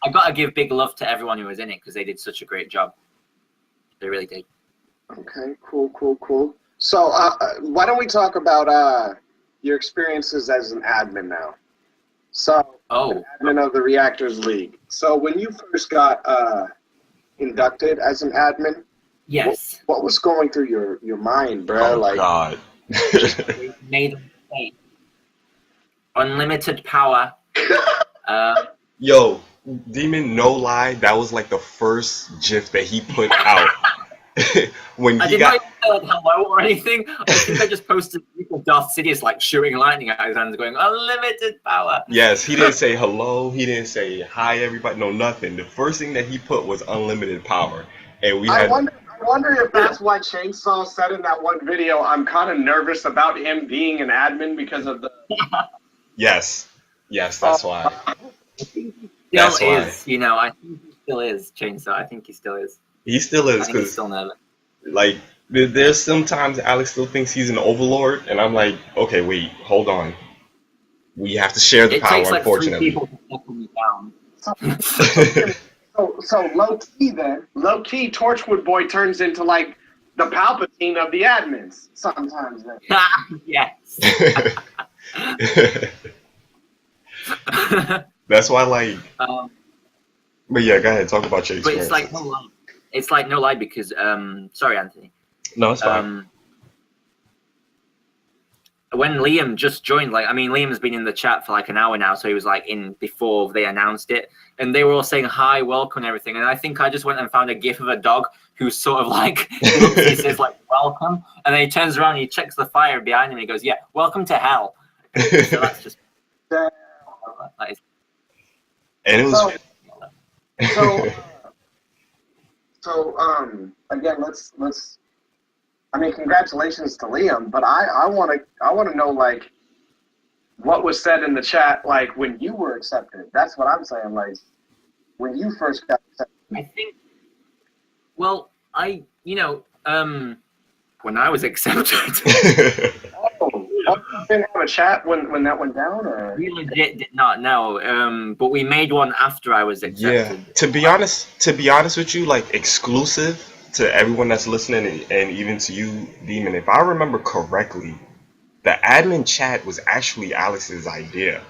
I got to give big love to everyone who was in it because they did such a great job. They really did. Okay, cool. So why don't we talk about your experiences as an admin now? So, admin of the Reactors League. So when you first got inducted as an admin, yes, what was going through your mind, bro? Oh, God. Made a mistake. Unlimited power. Yo, Demon, no lie, that was like the first GIF that he put out. When I did not even say like hello or anything. I think I just posted Darth Sidious like shooting lightning out his hands, going unlimited power. Yes, he didn't say hello. He didn't say hi, everybody. No, nothing. The first thing that he put was unlimited power, and I wonder if that's why Chainsaw said in that one video, I'm kind of nervous about him being an admin because of the. Yes, that's why. That's why. You know, I think he still is Chainsaw. I think he still is. He still is, because like there's sometimes Alex still thinks he's an overlord, and I'm like, okay, wait, hold on. We have to share the power, takes, like, unfortunately. 3 people to knock me down. So low key, Torchwood Boy turns into like the Palpatine of the admins sometimes. Yes. That's why, like. But yeah, go ahead, talk about your experience. But it's like no lie because sorry, Anthony. No, it's fine. When Liam just joined, like, I mean, Liam's been in the chat for like an hour now, so he was like in before they announced it, and they were all saying hi, welcome, and everything. And I think I just went and found a gif of a dog who's sort of like, he says like welcome, and then he turns around and he checks the fire behind him and he goes, yeah, welcome to hell. So that's just. That is, and it was. So again, let's I mean, congratulations to Liam, but I want to know like what was said in the chat like when you were accepted. That's what I'm saying. Like when you first got accepted. I think. Well, when I was accepted. You didn't have a chat when that went down, or We legit did not know. But we made one after I was accepted. Yeah. To be honest with you, like exclusive to everyone that's listening and even to you, Demon, if I remember correctly, the admin chat was actually Alex's idea.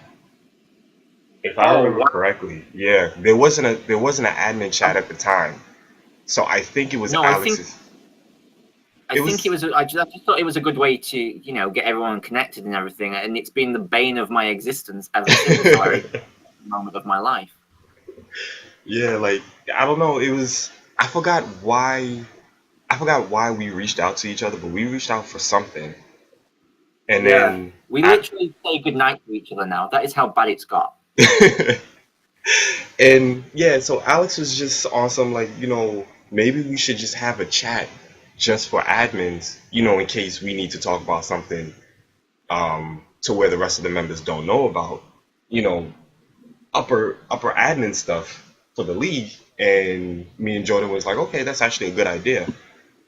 If I remember correctly, yeah, there wasn't an admin chat at the time, so I think it was Alex's. I think it was. I just thought it was a good way to, get everyone connected and everything, and it's been the bane of my existence ever since. The moment of my life. Yeah, like I don't know. It was. I forgot why we reached out to each other, but we reached out for something. And then we literally say goodnight to each other now. That is how bad it's got. And yeah, so Alex was just awesome. Like, maybe we should just have a chat just for admins, in case we need to talk about something to where the rest of the members don't know about, upper admin stuff for the league. And me and Jordan was like, okay, that's actually a good idea.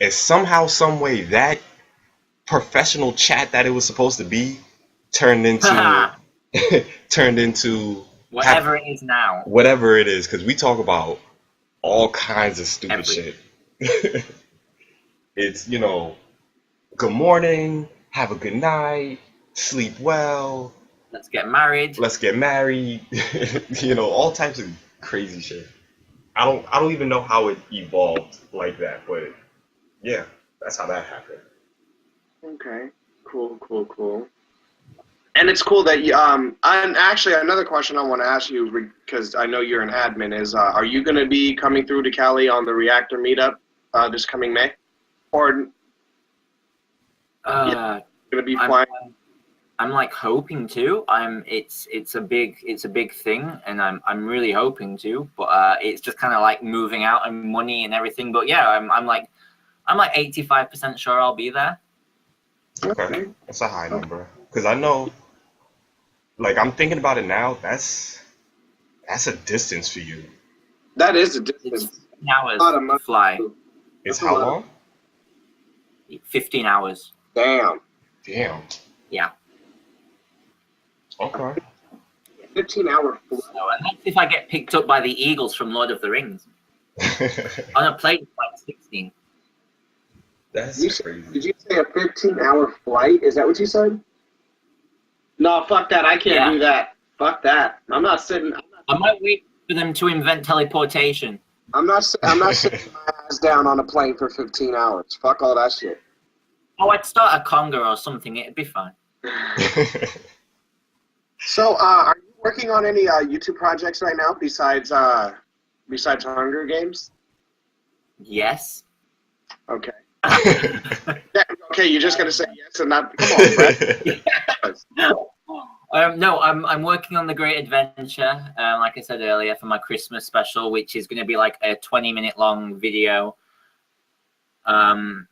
And somehow, some way, that professional chat that it was supposed to be turned into whatever it is now. Whatever it is, because we talk about all kinds of stupid shit. It's, good morning, have a good night, sleep well. Let's get married. All types of crazy shit. I don't even know how it evolved like that, but yeah, that's how that happened. Okay, cool. And it's cool that you, and actually another question I want to ask you, because I know you're an admin, is are you going to be coming through to Cali on the Reactor meetup this coming May? Or going to be flying? I'm like hoping to. It's a big thing, and I'm really hoping to. But it's just kind of like moving out and money and everything. But yeah, I'm like 85% sure I'll be there. Okay, that's a high number. Because I know, like, I'm thinking about it now. That's a distance for you. That is a distance. It's 15 hours to fly. It's how long? 15 hours. Damn. Yeah. Okay. 15-hour flight. So, and that's if I get picked up by the Eagles from Lord of the Rings. On a plane flight, 16. That's crazy. Did you say a 15-hour flight? Is that what you said? No, fuck that. I can't do that. Fuck that. I'm not sitting. I might wait for them to invent teleportation. I'm not sitting my ass down on a plane for 15 hours. Fuck all that shit. Oh, I'd start a conga or something. It'd be fine. So, are you working on any YouTube projects right now besides Hunger Games? Yes. Okay. Okay, you're just gonna say yes and not. Come on, Brett. No, I'm working on The Great Adventure, like I said earlier, for my Christmas special, which is going to be like a 20-minute long video,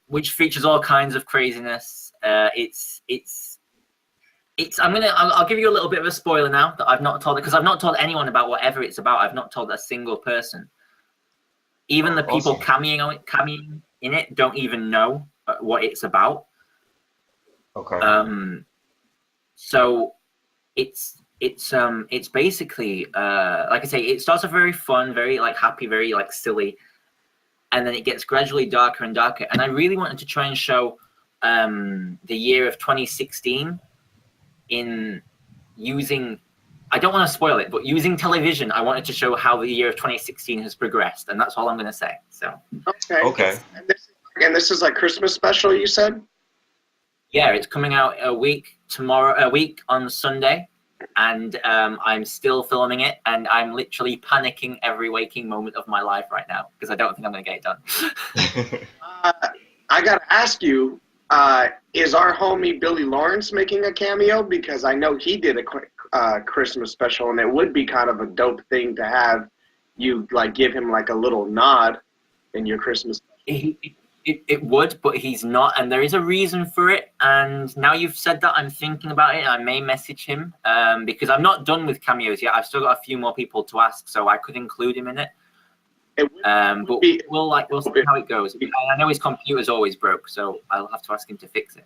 which features all kinds of craziness. I'll give you a little bit of a spoiler now that I've not told it, because I've not told anyone about whatever it's about. I've not told a single person. Even the people cameoing in it don't even know what it's about. Okay. So it's basically like I say, it starts off very fun, very like happy, very like silly, and then it gets gradually darker and darker. And I really wanted to try and show the year of 2016 in using, I don't want to spoil it, but using television, I wanted to show how the year of 2016 has progressed, and that's all I'm going to say. So okay. And this is like Christmas special, you said? Yeah, it's coming out a week on Sunday, and I'm still filming it, and I'm literally panicking every waking moment of my life right now because I don't think I'm going to get it done. I got to ask you, is our homie Billy Lawrence making a cameo? Because I know he did a Christmas special, and it would be kind of a dope thing to have you like give him like a little nod in your Christmas. It would, but he's not, and there is a reason for it. And now you've said that, I'm thinking about it. I may message him because I'm not done with cameos yet. I've still got a few more people to ask, so I could include him in it. But we'll see how it goes. I know his computer's always broke, so I'll have to ask him to fix it.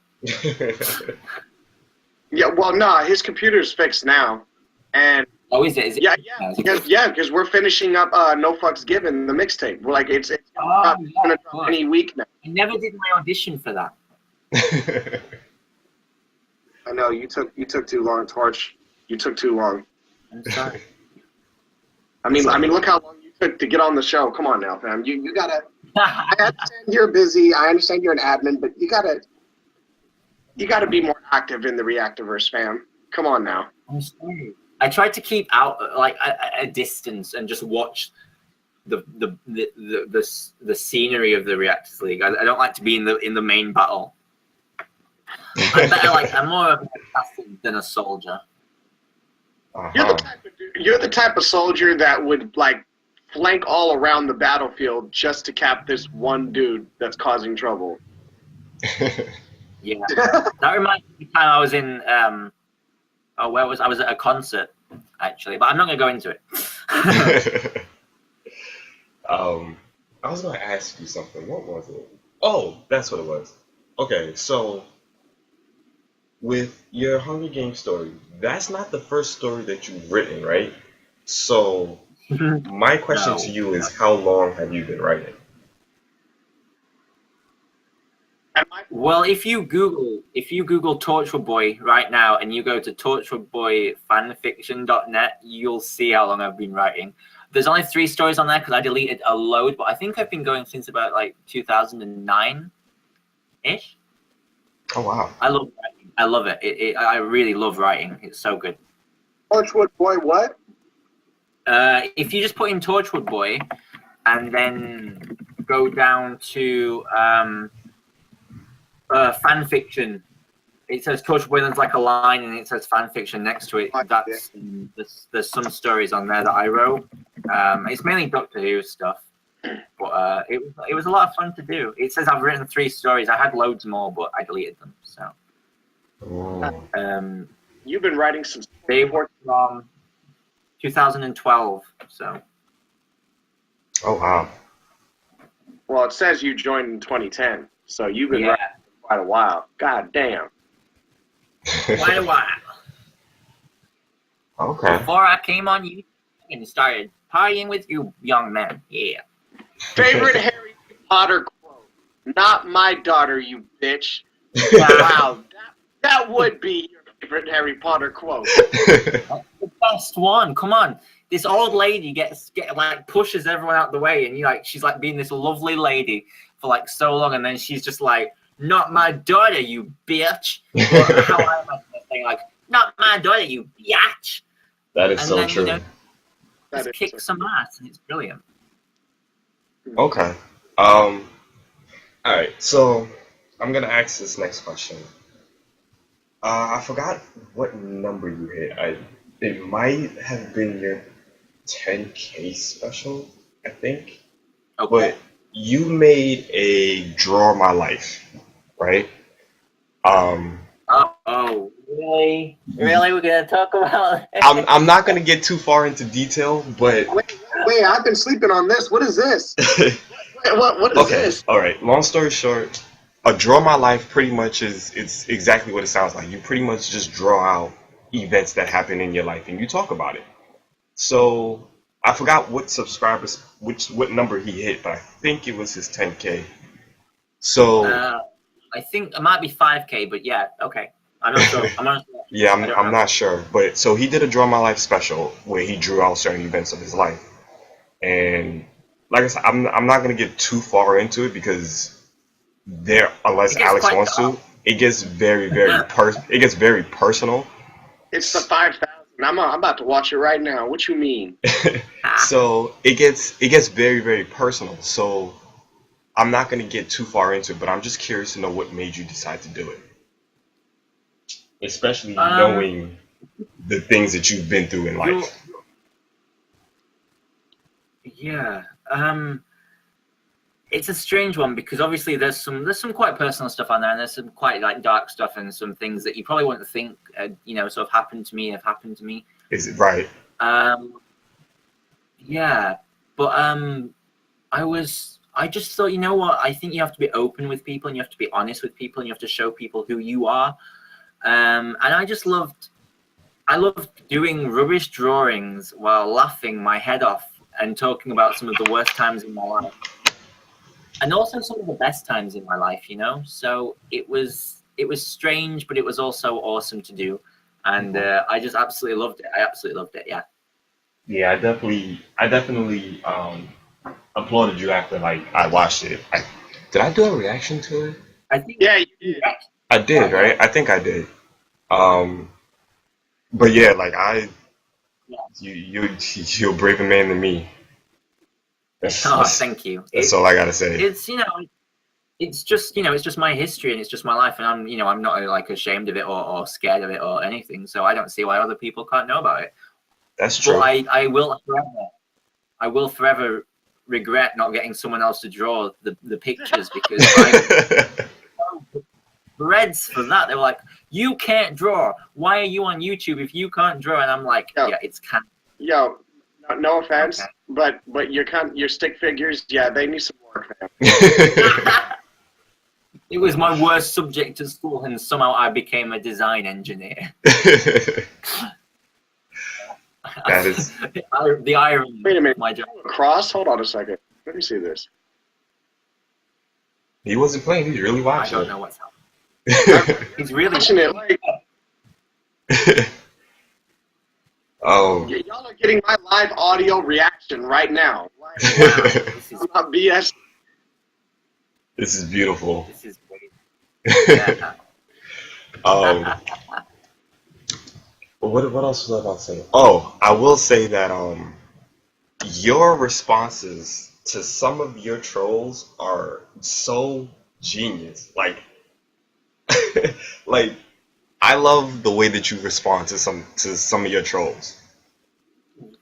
Yeah, well, no, his computer's fixed now, and is it? Yeah, because we're finishing up No Fucks Given, the mixtape. We're like, it's gonna drop any week now. I never did my audition for that. I know you took too long, Torch. You took too long. I'm sorry. I mean, look how long you took to get on the show. Come on now, fam. You gotta. I understand you're busy. I understand you're an admin, but you gotta be more active in the Reactorverse, fam. Come on now. I'm sorry. I tried to keep out like a distance and just watch the scenery of the Reactors League. I don't like to be in the main battle. I'm more of an assassin than a soldier. You're the type of soldier that would like flank all around the battlefield just to cap this one dude that's causing trouble. Yeah, that reminds me of the time I was in. I was at a concert actually, but I'm not gonna go into it. I was gonna ask you something. What was it? Oh, that's what it was. Okay, so with your Hunger Games story, that's not the first story that you've written, right? So my question to you is, how long have you been writing? Well, if you Google Torchwood Boy right now and you go to torchwoodboyfanfiction.net, you'll see how long I've been writing. There's only 3 stories on there because I deleted a load, but I think I've been going since about like 2009-ish. Oh wow! I love writing. I love it. I really love writing. It's so good. Torchwood Boy, what? If you just put in Torchwood Boy and then go down to fan fiction, it says Torchwood Boy, there's like a line and it says fan fiction next to it. There's some stories on there that I wrote. It's mainly Doctor Who stuff, but it was a lot of fun to do. It says I've written 3 stories. I had loads more, but I deleted them. So you've been writing since they were from 2012. So oh wow. Well, it says you joined in 2010, so you've been writing for quite a while. God damn. Quite a while. Okay. Before I came on YouTube and started partying with you young men. Yeah. Favorite Harry Potter quote? Not my daughter, you bitch. Wow, that would be your favorite Harry Potter quote. That's the best one. Come on. This old lady pushes everyone out the way, and she's like being this lovely lady for like so long, and then she's just like, "Not my daughter, you bitch." Or how am I saying, like, "Not my daughter, you biatch." That is so true. Just kick some ass, and it's brilliant. Okay. All right. So I'm gonna ask this next question. I forgot what number you hit. It might have been your 10K special, I think. Okay. But you made a Draw My Life, right? Oh, really? Really? We're gonna talk about it? I'm not gonna get too far into detail, but wait, I've been sleeping on this. What is this? What is this? All right. Long story short, a Draw My Life pretty much it's exactly what it sounds like. You pretty much just draw out events that happen in your life and you talk about it. So I forgot what number he hit, but I think it was his 10K. So I think it might be 5K, but yeah, okay. I'm not sure. I'm not sure. But so he did a Draw My Life special where he drew out certain events of his life. And like I said, I'm not gonna get too far into it because unless Alex wants to, it gets very personal. It's the 5,000. I'm about to watch it right now. What you mean? So it gets very, very personal. So I'm not gonna get too far into it, but I'm just curious to know what made you decide to do it, especially knowing the things that you've been through in life. Yeah. It's a strange one because obviously there's some quite personal stuff on there, and there's some quite like dark stuff and some things that you probably wouldn't think sort of happened to me have happened to me. Is it right? Yeah, but I just thought, you know what? I think you have to be open with people, and you have to be honest with people, and you have to show people who you are. And I loved doing rubbish drawings while laughing my head off and talking about some of the worst times in my life, and also some of the best times in my life. So it was strange, but it was also awesome to do, and I just absolutely loved it. I absolutely loved it. Yeah. Yeah, I definitely applauded you after like I watched it. Did I do a reaction to it? I think. Yeah, you did. I did, right? I think I did. But yeah, like you're a braver man than me. Thank you. That's all I gotta say. It's just my history, and it's just my life, and I'm not like ashamed of it or scared of it or anything. So I don't see why other people can't know about it. That's true. But I will forever regret not getting someone else to draw the pictures, because I threads for that. They were like, "You can't draw. Why are you on YouTube if you can't draw?" And I'm like, "Yeah, it's kind." Yo, no offense, Okay. but your stick figures, yeah, they need some work, man. It was my worst subject at school, and somehow I became a design engineer. That is the irony. Wait a minute. Of my job. Cross? Hold on a second. Let me see this. He wasn't playing. He's really I watching. don't know what's happening. He's really Watching it like, Oh. y'all are getting my live audio reaction right now. Like, wow, This is I'm not BS. This is beautiful. this is great. Yeah. What else was I about to say? Oh, I will say that your responses to some of your trolls are so genius. Like like I love the way that you respond to some of your trolls.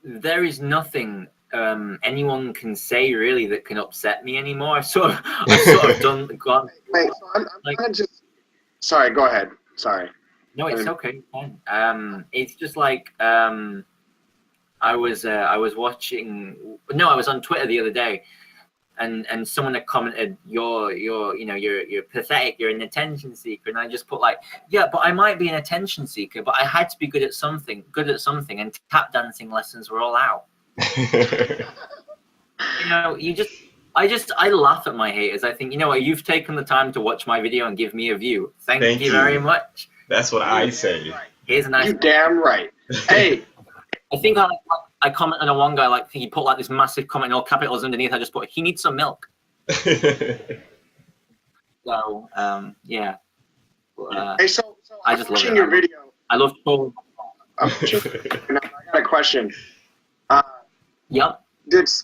There is nothing anyone can say really that can upset me anymore. I've sort of gone. Wait, so I'm Like- kind of just. Sorry, go ahead. Sorry. No, it's okay. Fine. It's just like I was watching. No, I was on Twitter the other day, and someone had commented, "You're pathetic. You're an attention seeker." And I just put like, "Yeah, but I might be an attention seeker, but I had to be good at something, and tap dancing lessons were all out." I laugh at my haters. I think, you've taken the time to watch my video and give me a view. Thank you very much. That's what I say. Here's a nice. You damn right. Hey, I think I commented on one guy, like he put like this massive comment in all capitals underneath. I just put, "He needs some milk." So yeah. hey, so I I'm just love watching it. your video. I love trolling. I'm watching, and I got a question. Yep.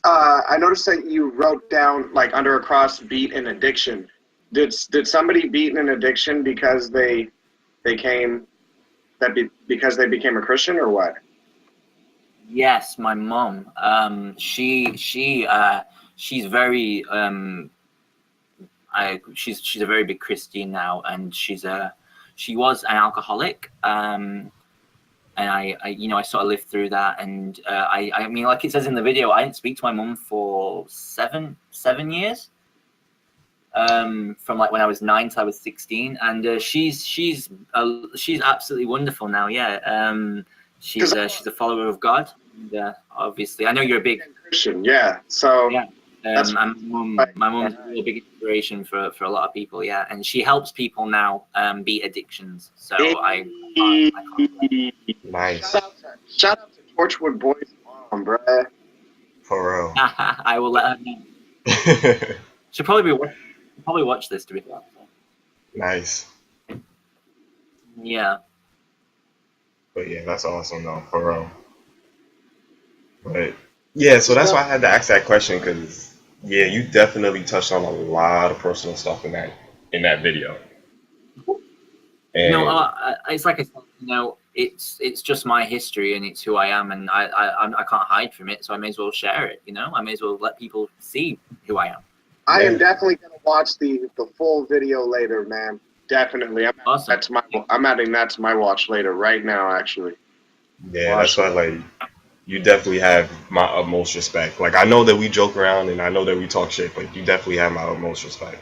I noticed that you wrote down like under a cross beat an addiction. Did somebody beat an addiction because they became a Christian or what? Yes, my mom. She's very she's a very big Christian now, and she was an alcoholic. And I sort of lived through that, and I mean, like it says in the video, I didn't speak to my mum for seven years. From like when I was 9 till I was 16, and she's absolutely wonderful now. Yeah. She's a follower of God. And, obviously, I know you're a big Christian. Yeah. So yeah. And my mum's a really big inspiration for a lot of people. Yeah, and she helps people now beat addictions. So I can't. Nice. Shout out to Torchwood Boys mom, bruh. For real. I will let her know. She'll probably watch this, to be fair. Nice. Yeah. But yeah, that's awesome though, for real. But yeah, so that's why I had to ask that question, because yeah, you definitely touched on a lot of personal stuff in that video. And it's like I said, it's just my history, and it's who I am, and I can't hide from it, so I may as well share it. I may as well let people see who I am. I am definitely gonna watch the full video later, man. Definitely. Awesome. I'm adding that to my watch later right now, actually. Yeah, that's why like you definitely have my utmost respect. Like I know that we joke around and I know that we talk shit, but you definitely have my utmost respect.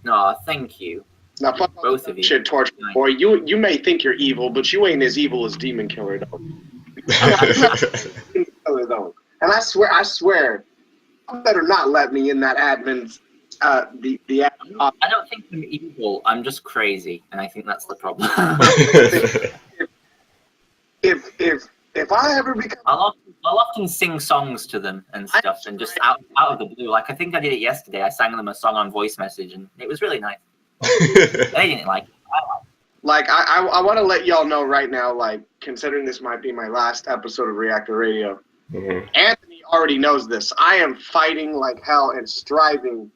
No, thank you. Now, fuck both of you. Shit, Torchwood boy. You may think you're evil, but you ain't as evil as Demon Killer though. And I swear, you better not let me in that admin's the admin. I don't think I'm evil. I'm just crazy, and I think that's the problem. if I ever become, I'll often sing songs to them and stuff, and just out of the blue. Like I think I did it yesterday. I sang them a song on voice message, and it was really nice. They didn't like it. Like I want to let y'all know right now, like considering this might be my last episode of Reactor Radio, Anthony already knows this. I am fighting like hell and striving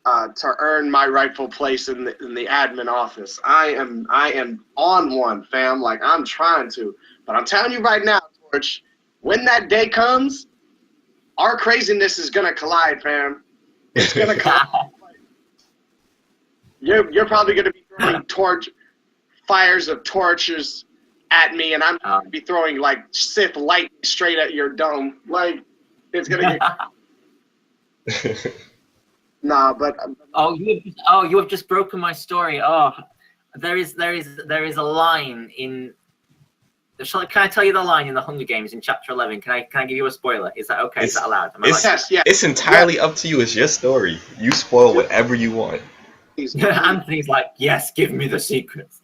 to earn my rightful place in the admin office. I am on one, fam. Like I'm trying to, but I'm telling you right now, Torch, when that day comes, our craziness is gonna collide, fam. It's gonna collide. You're probably gonna be throwing fires of torches at me, and I'm going to be throwing like Sith light straight at your dome. Like it's gonna get. Nah, but you have just broken my story. Oh, there is a line in. Can I tell you the line in the Hunger Games in Chapter 11? Can I give you a spoiler? Is that okay? Is that allowed? It's entirely up to you. It's your story. You spoil whatever you want. Anthony's like, yes, give me the secrets.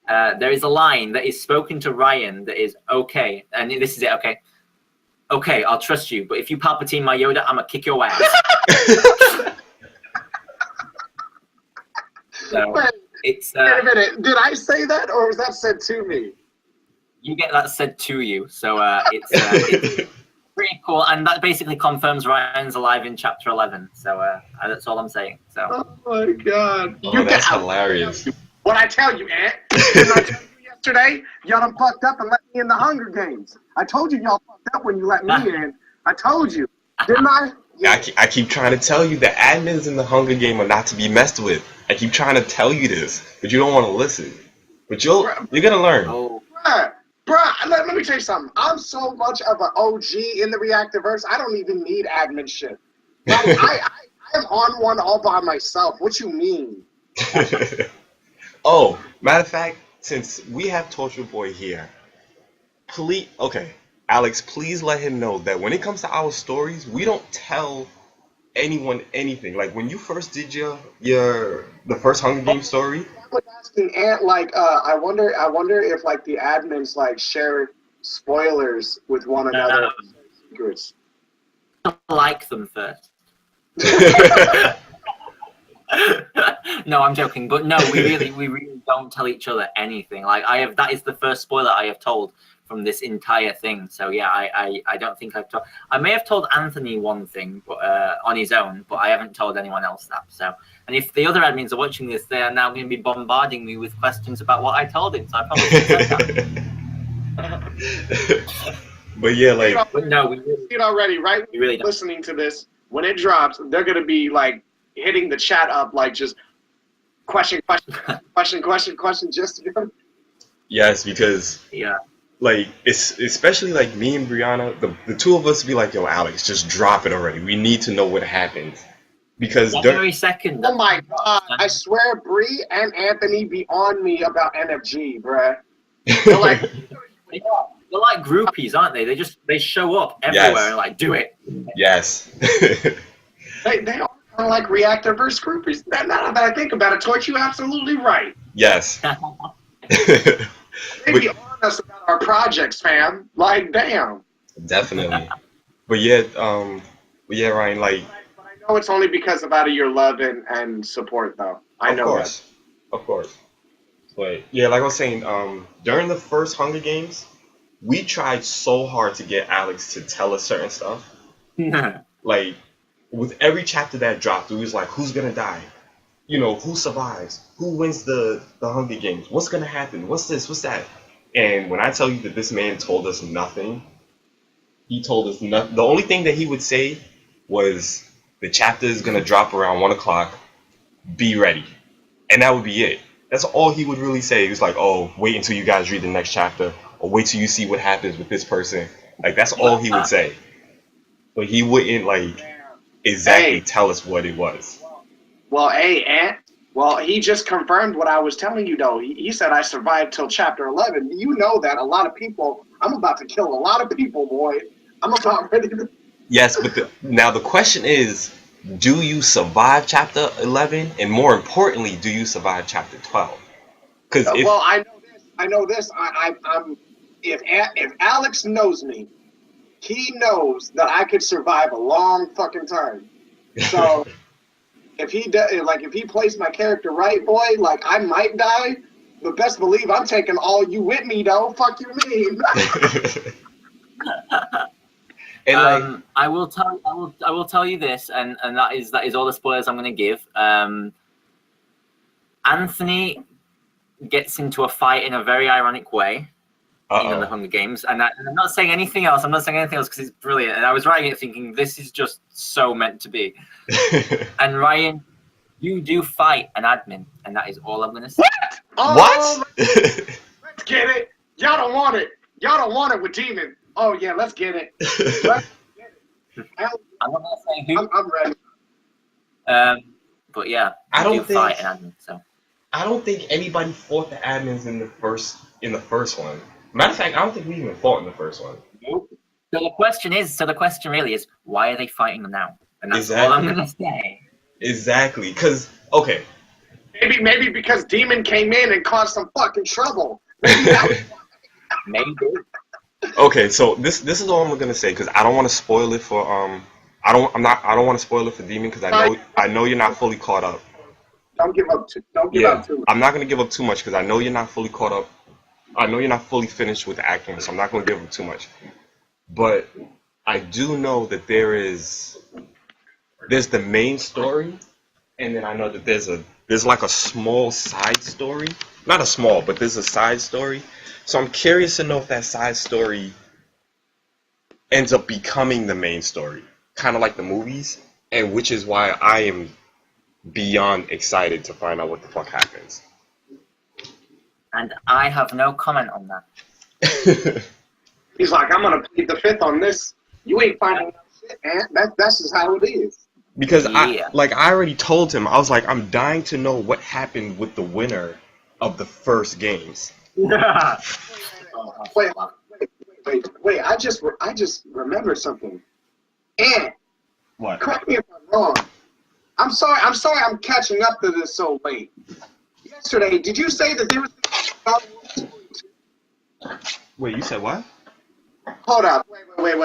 There is a line that is spoken to Ryan that is okay, and this is it. Okay, I'll trust you, but if you Palpatine my Yoda, I'm gonna kick your ass. So it's. Wait a minute. Did I say that, or was that said to me? You get that said to you, so it's pretty cool, and that basically confirms Ryan's alive in Chapter 11. So that's all I'm saying. So. Oh my God! That's hilarious. What I tell you, Ant? Didn't I tell you yesterday? Y'all done fucked up and let me in the Hunger Games. I told you y'all fucked up when you let me in. I told you, didn't I? Yeah. I keep trying to tell you the admins in the Hunger Game are not to be messed with. I keep trying to tell you this, but you don't want to listen. But you're gonna learn. Oh. Bruh, let me tell you something. I'm so much of an OG in the Reactorverse, I don't even need admin shit. Like, I am on one all by myself. What you mean? Oh, matter of fact, since we have Torchwood Boy here, Alex, please let him know that when it comes to our stories, we don't tell anyone anything. Like when you first did the first Hunger Games story. I was asking Ant, like, I wonder if like the admins like share spoilers with one another. Secrets. Like them first. No, I'm joking, but no, we really don't tell each other anything. Like that is the first spoiler I have told from this entire thing. So yeah, I don't think I've told. I may have told Anthony one thing, but on his own, but I haven't told anyone else that. So, and if the other admins are watching this, they are now going to be bombarding me with questions about what I told him. So I probably said that. But yeah, like, but no, we see it already, right? We really don't. Listening to this, when it drops, they're going to be like hitting the chat up, like just question, just to them. Yes, because like it's especially like me and Brianna, the two of us be like, yo, Alex, just drop it already. We need to know what happened. Because January 2nd. Oh my God! I swear, Bree and Anthony be on me about NFG, bruh. They're like, they're like groupies, aren't they? They show up everywhere and like do it. Yes. they are kind of like Reactorverse groupies. Now that I think about it, Torch, you absolutely right. Yes. They be on us about our projects, fam. Like, damn. Definitely. But yeah, Ryan, like. But I know it's only because of out of your love and support, though. I know that. Of course. But yeah, like I was saying, during the first Hunger Games, we tried so hard to get Alex to tell us certain stuff. Like, with every chapter that dropped, it was like, who's gonna die? You know, who survives? Who wins the Hunger Games? What's gonna happen? What's this? What's that? And when I tell you that this man told us nothing, He told us nothing. The only thing that he would say was the chapter is gonna drop around 1 o'clock. Be ready, and that would be it. That's all he would really say. He was like, "Oh, wait until you guys read the next chapter, or wait till you see what happens with this person." Like that's all he would say. But he wouldn't like exactly tell us what it was. Well, hey, Ant. Well, he just confirmed what I was telling you, though. He said I survived till chapter 11. You know that a lot of people. I'm about to kill a lot of people, boy. I'm about ready to. Yes, but now the question is, do you survive chapter 11? And more importantly, do you survive chapter 12? Because Well, I know this. I know this. I'm. If Alex knows me, he knows that I could survive a long fucking time. So. If he plays my character right, boy, like I might die, but best believe I'm taking all you with me, though. Fuck you mean? And I will tell you this, and that is all the spoilers I'm going to give. Anthony gets into a fight in a very ironic way in the Hunger Games, and I'm not saying anything else. I'm not saying anything else because it's brilliant. And I was writing it thinking this is just so meant to be. And Ryan, you do fight an admin, and that is all I'm going to say. What? Let's get it. Y'all don't want it. Y'all don't want it with Demon. Oh yeah, let's get it. Let's get it. I'm not going to say who. I'm ready. But yeah, I don't think fight an admin. So I don't think anybody fought the admins in the first one. Matter of fact, I don't think we even fought in the first one. Nope. So the question really is, why are they fighting them now? And that's all I'm gonna say. Exactly, because okay. Maybe because Demon came in and caused some fucking trouble. Maybe. Okay, so this is all I'm gonna say because I don't want to spoil it for I don't want to spoil it for Demon because I know you're not fully caught up. Don't give up too much. I'm not gonna give up too much because I know you're not fully caught up. I know you're not fully finished with the acting, so I'm not gonna give up too much. But I do know that there's the main story, and then I know that there's like a small side story. Not a small, but there's a side story. So I'm curious to know if that side story ends up becoming the main story, kind of like the movies, and which is why I am beyond excited to find out what the fuck happens. And I have no comment on that. He's like, I'm gonna plead the fifth on this. You ain't finding out shit, man. That's just how it is. Because I already told him, I was like, I'm dying to know what happened with the winner of the first games. Wait! I just remembered something. And what? Correct me if I'm wrong. I'm sorry. I'm catching up to this so late. Yesterday, did you say that there was? Wait, you said what? Hold up. Wait.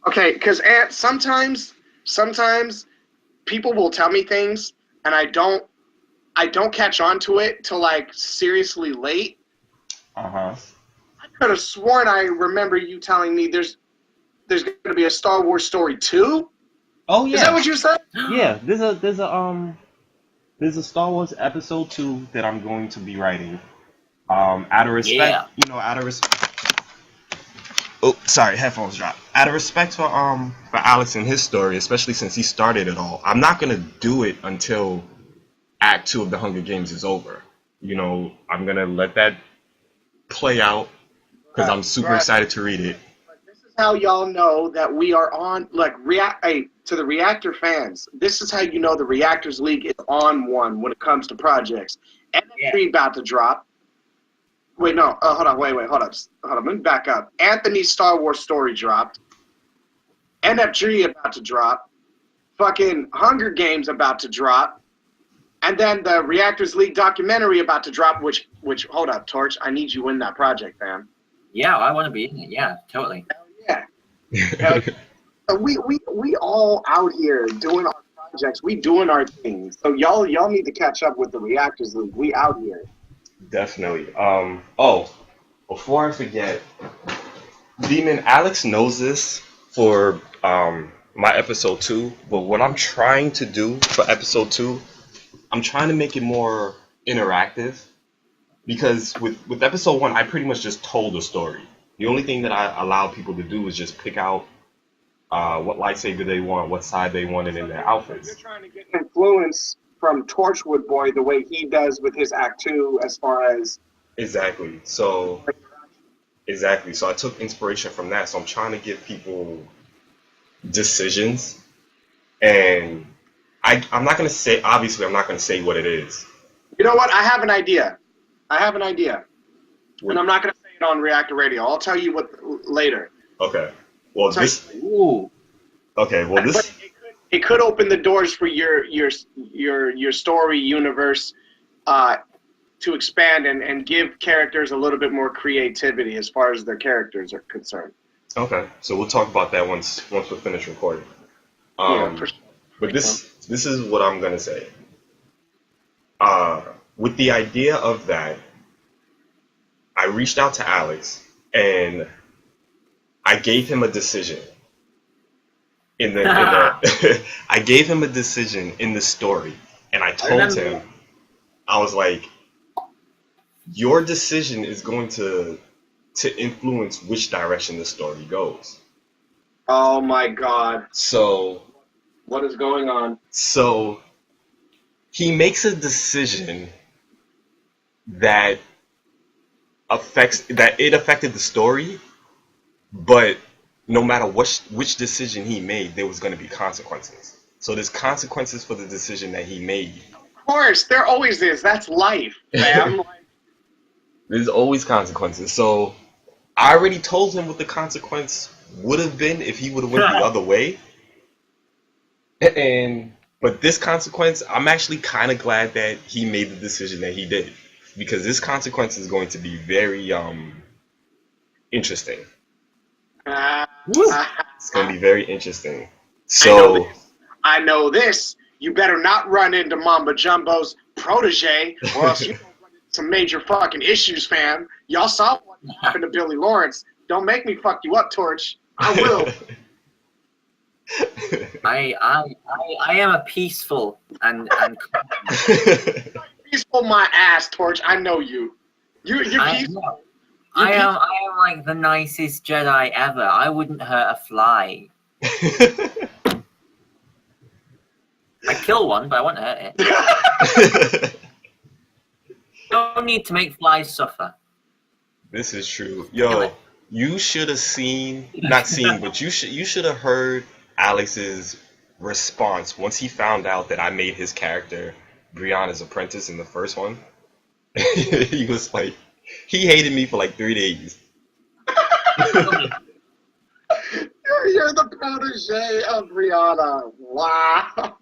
Okay, because sometimes people will tell me things and I don't catch on to it till like seriously late. I could have sworn I remember you telling me there's going to be a Star Wars story 2. Oh yeah. Is that what you said? Yeah, there's a Star Wars episode 2 that I'm going to be writing. Out of respect, out of respect. Oh, sorry, headphones dropped. Out of respect for Alex and his story, especially since he started it all, I'm not gonna do it until Act 2 of the Hunger Games is over. I'm gonna let that play out because I'm super excited to read it. This is how y'all know that we are on, like, to the Reactor fans, this is how you know the Reactors League is on one when it comes to projects. NFT about to drop. Wait, no. Hold on. Wait. Hold up. Let me back up. Anthony's Star Wars story dropped. NFG about to drop. Fucking Hunger Games about to drop. And then the Reactors League documentary about to drop, which hold up, Torch. I need you in that project, fam. Yeah, I want to be in it. Yeah, totally. Hell yeah. We all out here doing our projects. We doing our things. So y'all need to catch up with the Reactors League. We out here. Definitely. Before I forget, Demon, Alex knows this for my episode 2, but what I'm trying to do for episode 2, I'm trying to make it more interactive, because with episode 1, I pretty much just told a story. The only thing that I allow people to do is just pick out what lightsaber they want, what side they want, and in their outfits. You're trying to get influence from Torchwood Boy the way he does with his Act 2 as far as... Exactly. So I took inspiration from that. So I'm trying to give people decisions. And I'm not going to say, obviously, I'm not going to say what it is. You know what? I have an idea. And I'm not going to say it on Reactor Radio. I'll tell you what later. Okay. Well, this... Ooh. Okay, well, this... But it could open the doors for your story universe to expand and give characters a little bit more creativity as far as their characters are concerned. Okay, so we'll talk about that once we're finished recording. Yeah, for sure. But this is what I'm gonna say. With the idea of that, I reached out to Alex and I gave him a decision. I gave him a decision in the story, and I told him, I was like, your decision is going to influence which direction the story goes. Oh my God. So what is going on? So he makes a decision that affected the story, but no matter which decision he made, there was going to be consequences. So there's consequences for the decision that he made. Of course, there always is. That's life, fam. There's always consequences. So I already told him what the consequence would have been if he would have went the other way. But this consequence, I'm actually kind of glad that he made the decision that he did, because this consequence is going to be very interesting. It's going to be very interesting. So I know this. You better not run into Mamba Jumbo's protege, or else you're going to run into some major fucking issues, fam. Y'all saw what happened to Billy Lawrence. Don't make me fuck you up, Torch. I will. I am a peaceful and peaceful my ass, Torch. I know you. You're peaceful. I am like the nicest Jedi ever. I wouldn't hurt a fly. I kill one, but I won't hurt it. No need to make flies suffer. This is true. Yo, you should have but you should have heard Alex's response once he found out that I made his character Brianna's apprentice in the first one. He was like, he hated me for like 3 days. You're the protege of Brianna. Wow.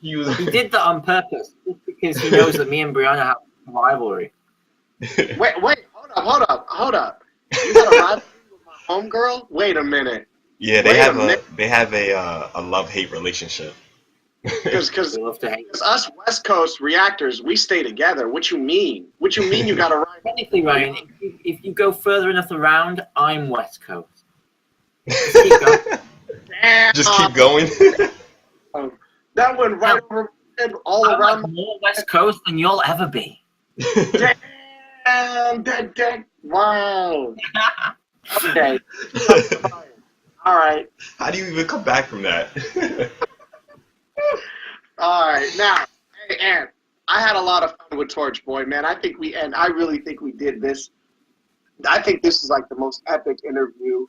He did that on purpose, just because he knows that me and Brianna have a rivalry. Wait, hold up. You got a rivalry with my homegirl? Wait a minute. Yeah, they have a love-hate relationship. Because us West Coast reactors, we stay together. What you mean? You got a rivalry? Technically, Ryan, if you go further enough around, I'm West Coast. Just keep going. Just keep going. That went right over my head, all I'm around. like more West Coast than you'll ever be. Damn, wow. Okay. All right. How do you even come back from that? All right. Now, hey, Ant, I had a lot of fun with Torch Boy, man. I really think we did this. I think this is like the most epic interview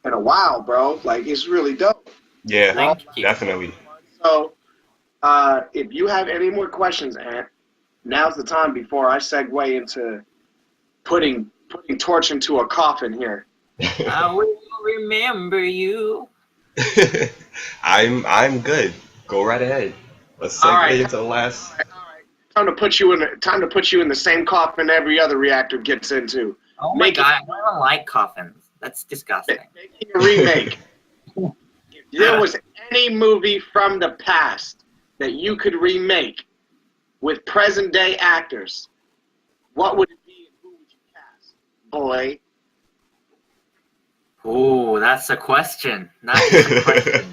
in a while, bro. Like, it's really dope. Yeah, definitely. So, if you have any more questions, Ant, now's the time before I segue into putting Torch into a coffin here. I will remember you. I'm good. Go right ahead. Let's segue into the last. All right. Time to put you in the same coffin every other reactor gets into. Oh my God! I don't like coffins. That's disgusting. Making a remake. If there was any movie from the past that you could remake with present day actors, what would it be and who would you cast, boy? Oh, that's a question. That is a question.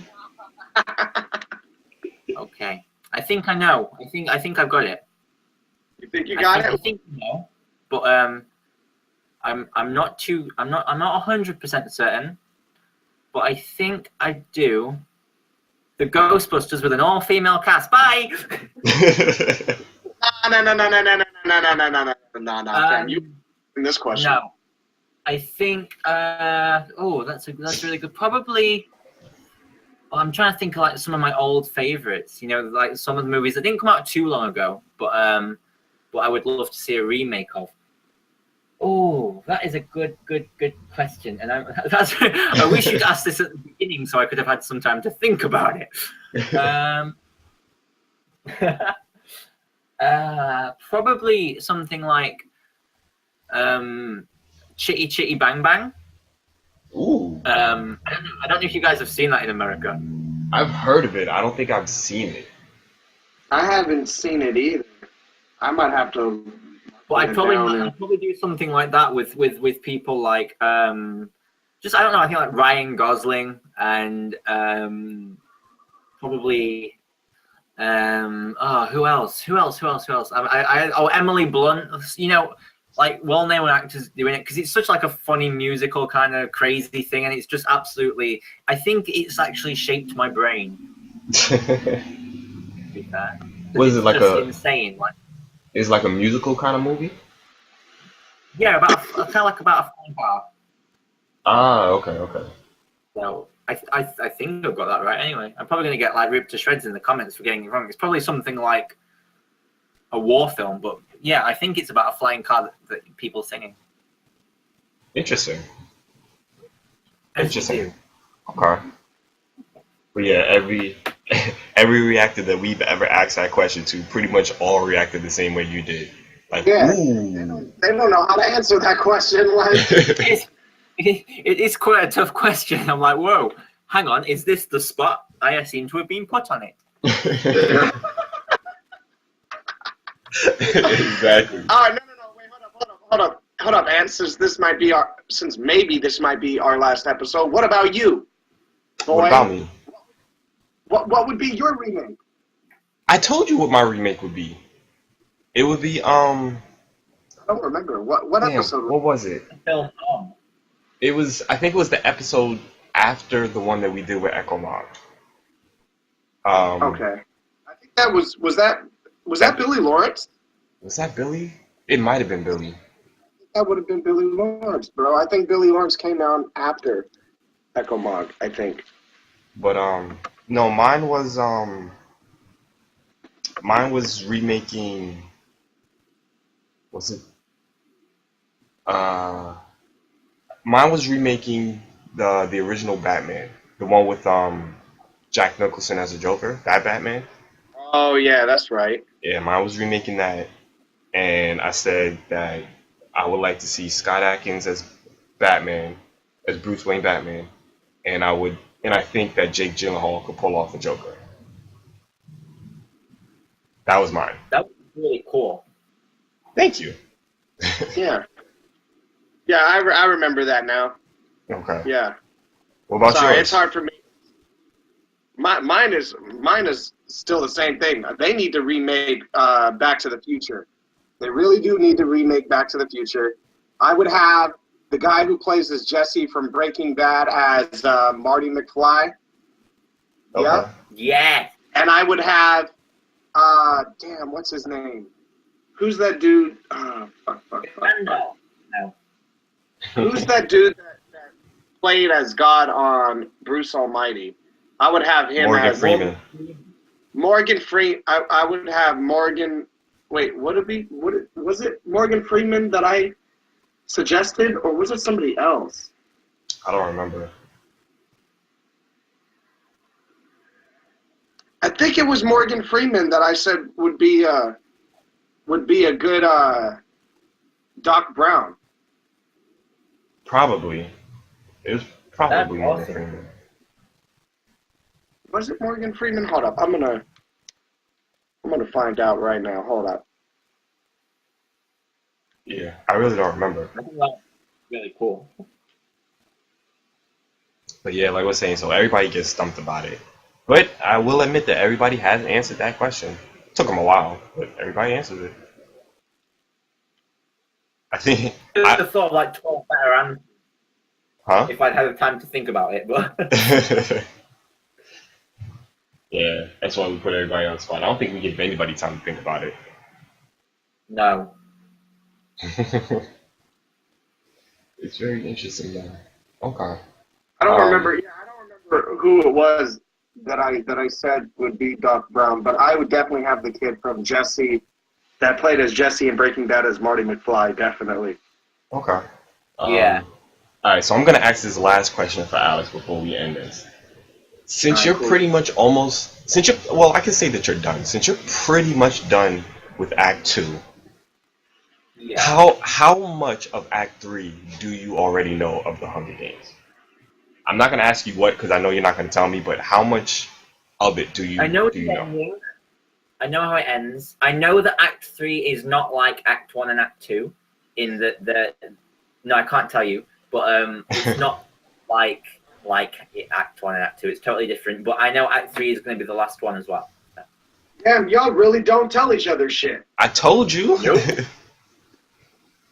Okay. I think I know. I think I've got it. You think you got it? I think I know. But I'm not 100% certain, but I think I do. The Ghostbusters with an all-female cast. Bye. No, fam. You in this question? No, I think. That's really good. Probably. Well, I'm trying to think of like some of my old favorites. You know, like some of the movies that didn't come out too long ago, but I would love to see a remake of. Oh, that is a good question, and I wish you'd asked this at the beginning so I could have had some time to think about it. Probably something like Chitty Chitty Bang Bang. Ooh. I don't know if you guys have seen that in America. I've heard of it. I don't think I've seen it. I haven't seen it either. I might have to. But I'd probably do something like that with people like just I don't know. I think like Ryan Gosling and probably who else? Emily Blunt. You know, like well-known actors doing it because it's such like a funny musical kind of crazy thing, and it's just absolutely. I think it's actually shaped my brain. To be fair. What is it like insane? Like. It's like a musical kind of movie? Yeah, kind of like about a flying car. Ah, okay. So I think I've got that right. Anyway, I'm probably gonna get like ripped to shreds in the comments for getting it wrong. It's probably something like a war film, but yeah, I think it's about a flying car that people singing. Interesting. Okay. But yeah, every reactor that we've ever asked that question to pretty much all reacted the same way you did. Like, yeah, ooh. they don't know how to answer that question. Like, it is quite a tough question. I'm like, whoa, hang on, is this the spot I seem to have been put on it? Exactly. No, wait, hold up, and since maybe this might be our last episode, what about you? Boy? What about me? What would be your remake? I told you what my remake would be. It would be I don't remember. What episode? What was it? It was, I think it was the episode after the one that we did with Echo Mob. Okay. I think that was that Billy Lawrence? Was that Billy? It might have been Billy. That would have been Billy Lawrence, bro. I think Billy Lawrence came out after Echo Mob, I think. But no, mine was remaking. Was it? Mine was remaking the original Batman, the one with Jack Nicholson as a Joker, that Batman. Oh yeah, that's right. Yeah, mine was remaking that, and I said that I would like to see Scott Adkins as Batman, as Bruce Wayne Batman, and I think that Jake Gyllenhaal could pull off the Joker. That was mine. That was really cool. Thank you. Yeah. Yeah, I remember that now. Okay. Yeah. What about Sorry, yours? it's hard for me. Mine is still the same thing. They need to remake Back to the Future. They really do need to remake Back to the Future. I would have the guy who plays as Jesse from Breaking Bad as Marty McFly. Okay. Yeah. Yeah. And I would have damn, what's his name? Who's that dude? Fuck. No. Who's that dude that played as God on Bruce Almighty? I would have him Morgan as Freeman. Morgan Freeman. I would have Morgan. Wait, would it be? Was it Morgan Freeman that I suggested, or was it somebody else? I don't remember. I think it was Morgan Freeman that I said would be a good Doc Brown. Probably. It was probably That's Morgan awesome. Freeman. Was it Morgan Freeman? Hold up, I'm gonna find out right now. Hold up. Yeah, I really don't remember. I think that's really cool. But yeah, like I was saying, so everybody gets stumped about it. But I will admit that everybody has answered that question. It took them a while, but everybody answered it. I think I'd have thought of like 12 better answers Huh? if I'd had the time to think about it, but Yeah, that's why we put everybody on the spot. I don't think we give anybody time to think about it. no. It's very interesting, though. Okay. I don't Um, remember. Yeah, I don't remember who it was that I said would be Doc Brown, but I would definitely have the kid from Jesse that played as Jesse in Breaking Bad as Marty McFly. Definitely. Okay. Yeah. All right, so I'm gonna ask this last question for Alex before we end this. Since All right, you're cool. pretty much almost, since you're, well, I can say that you're done. Since you're pretty much done with Act 2, Yeah. how much of Act 3 do you already know of the Hunger Games? I'm not gonna ask you what, because I know you're not gonna tell me, but how much of it do you I know do the you know? ending. I know how it ends. I know that Act 3 is not like Act 1 and Act 2 in the no, I can't tell you, but it's not like Act 1 and Act 2. It's totally different, but I know Act 3 is going to be the last one as well. Damn, y'all really don't tell each other shit. I told you. Nope.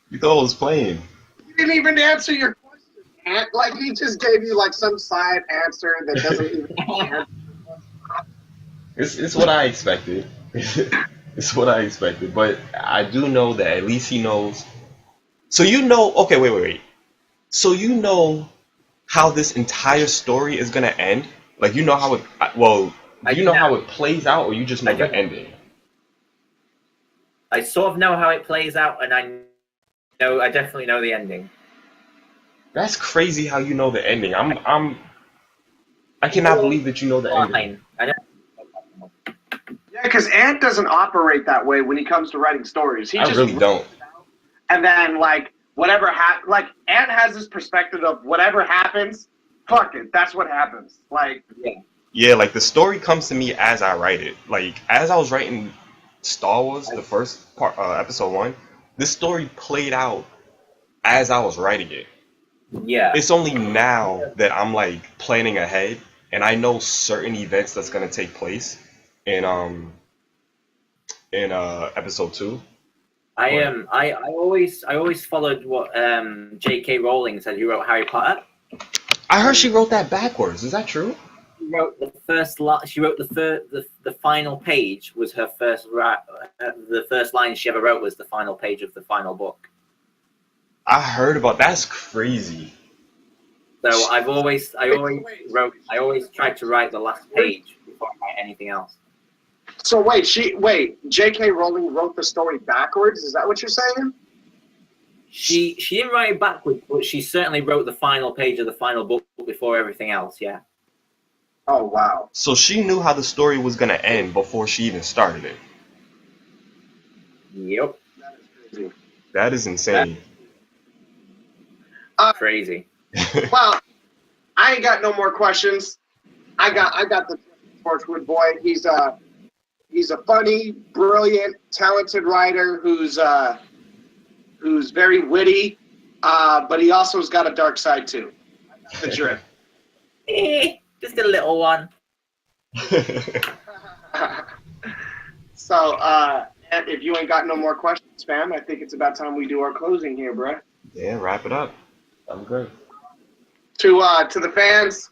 You thought I was playing. You didn't even answer your question, Ant. Like he just gave you like some side answer that doesn't even answer. It's what I expected. It's what I expected, but I do know that at least he knows. So you know, okay, wait. So you know how this entire story is gonna end? Like you know how it, well, do you know how it plays out, or you just know the ending? I sort of know how it plays out, and I definitely know the ending. That's crazy how you know the ending. I cannot believe that you know the ending. Fine. I know. Yeah, because Ant doesn't operate that way when he comes to writing stories. I really don't. And then like whatever like Ant has this perspective of whatever happens, fuck it, that's what happens. Like Yeah, like the story comes to me as I write it. Like as I was writing Star Wars, the first part, episode 1, this story played out as I was writing it. Yeah. It's only now that I'm like planning ahead, and I know certain events that's gonna take place in episode 2. I always followed what J.K. Rowling said, who wrote Harry Potter. I heard she wrote that backwards. Is that true? She wrote the final page was her first the first line she ever wrote was the final page of the final book. I heard about that's crazy. So I always tried to write the last page before I write anything else. So wait, J.K. Rowling wrote the story backwards? Is that what you're saying? She didn't write it backwards, but she certainly wrote the final page of the final book before everything else, yeah. Oh, wow. So she knew how the story was going to end before she even started it. Yep. That is crazy. That is insane. Crazy. Well, I ain't got no more questions. I got the Torchwood boy. He's a funny, brilliant, talented writer who's very witty, but he also has got a dark side too. The drift. Just a little one. So, and if you ain't got no more questions, fam, I think it's about time we do our closing here, bruh. Yeah, wrap it up. I'm good. To the fans,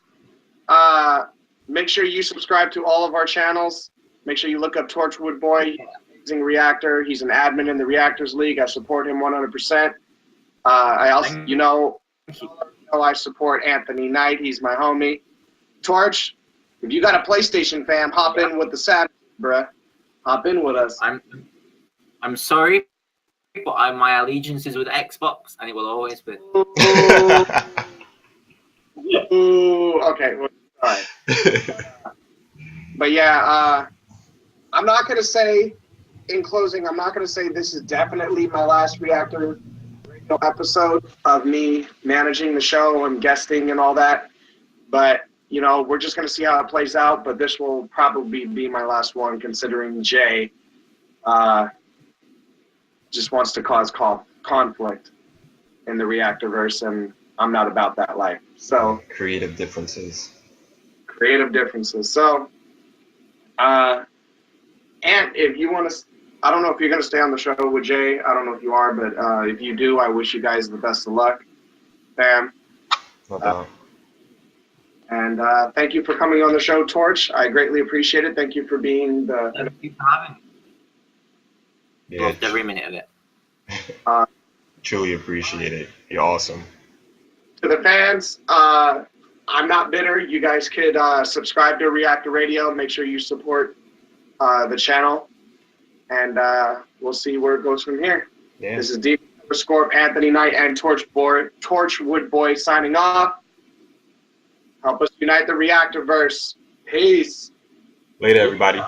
make sure you subscribe to all of our channels. Make sure you look up Torchwood Boy. He's an amazing Reactor. He's an admin in the Reactors League. I support him 100%. I also, I support Anthony Knight. He's my homie. Torch, if you got a PlayStation, fam, hop in with the Saturday, bruh. Hop in with us. I'm sorry, but my allegiance is with Xbox, and it will always be. Ooh, okay. Well, all right. But yeah, I'm not going to say, in closing, I'm not going to say this is definitely my last Reactor radio episode of me managing the show and guesting and all that. But, you know, we're just going to see how it plays out. But this will probably be my last one, considering Jay just wants to cause conflict in the Reactorverse, and I'm not about that life. So Creative differences. So, and if you want to I don't know if you're going to stay on the show with Jay. I don't know if you are, but if you do, I wish you guys the best of luck. Fam. No doubt. And thank you for coming on the show, Torch. I greatly appreciate it. Thank you for being the... Thank you for having me. Yeah, Loved every minute of it. truly appreciate it. You're awesome. To the fans, I'm not bitter. You guys could subscribe to Reactor Radio. Make sure you support the channel. And we'll see where it goes from here. Yeah. This is DemonkillerScorp, Anthony Knight, and Torchwood Boy signing off. Help us unite the Reactorverse. Peace. Later, everybody.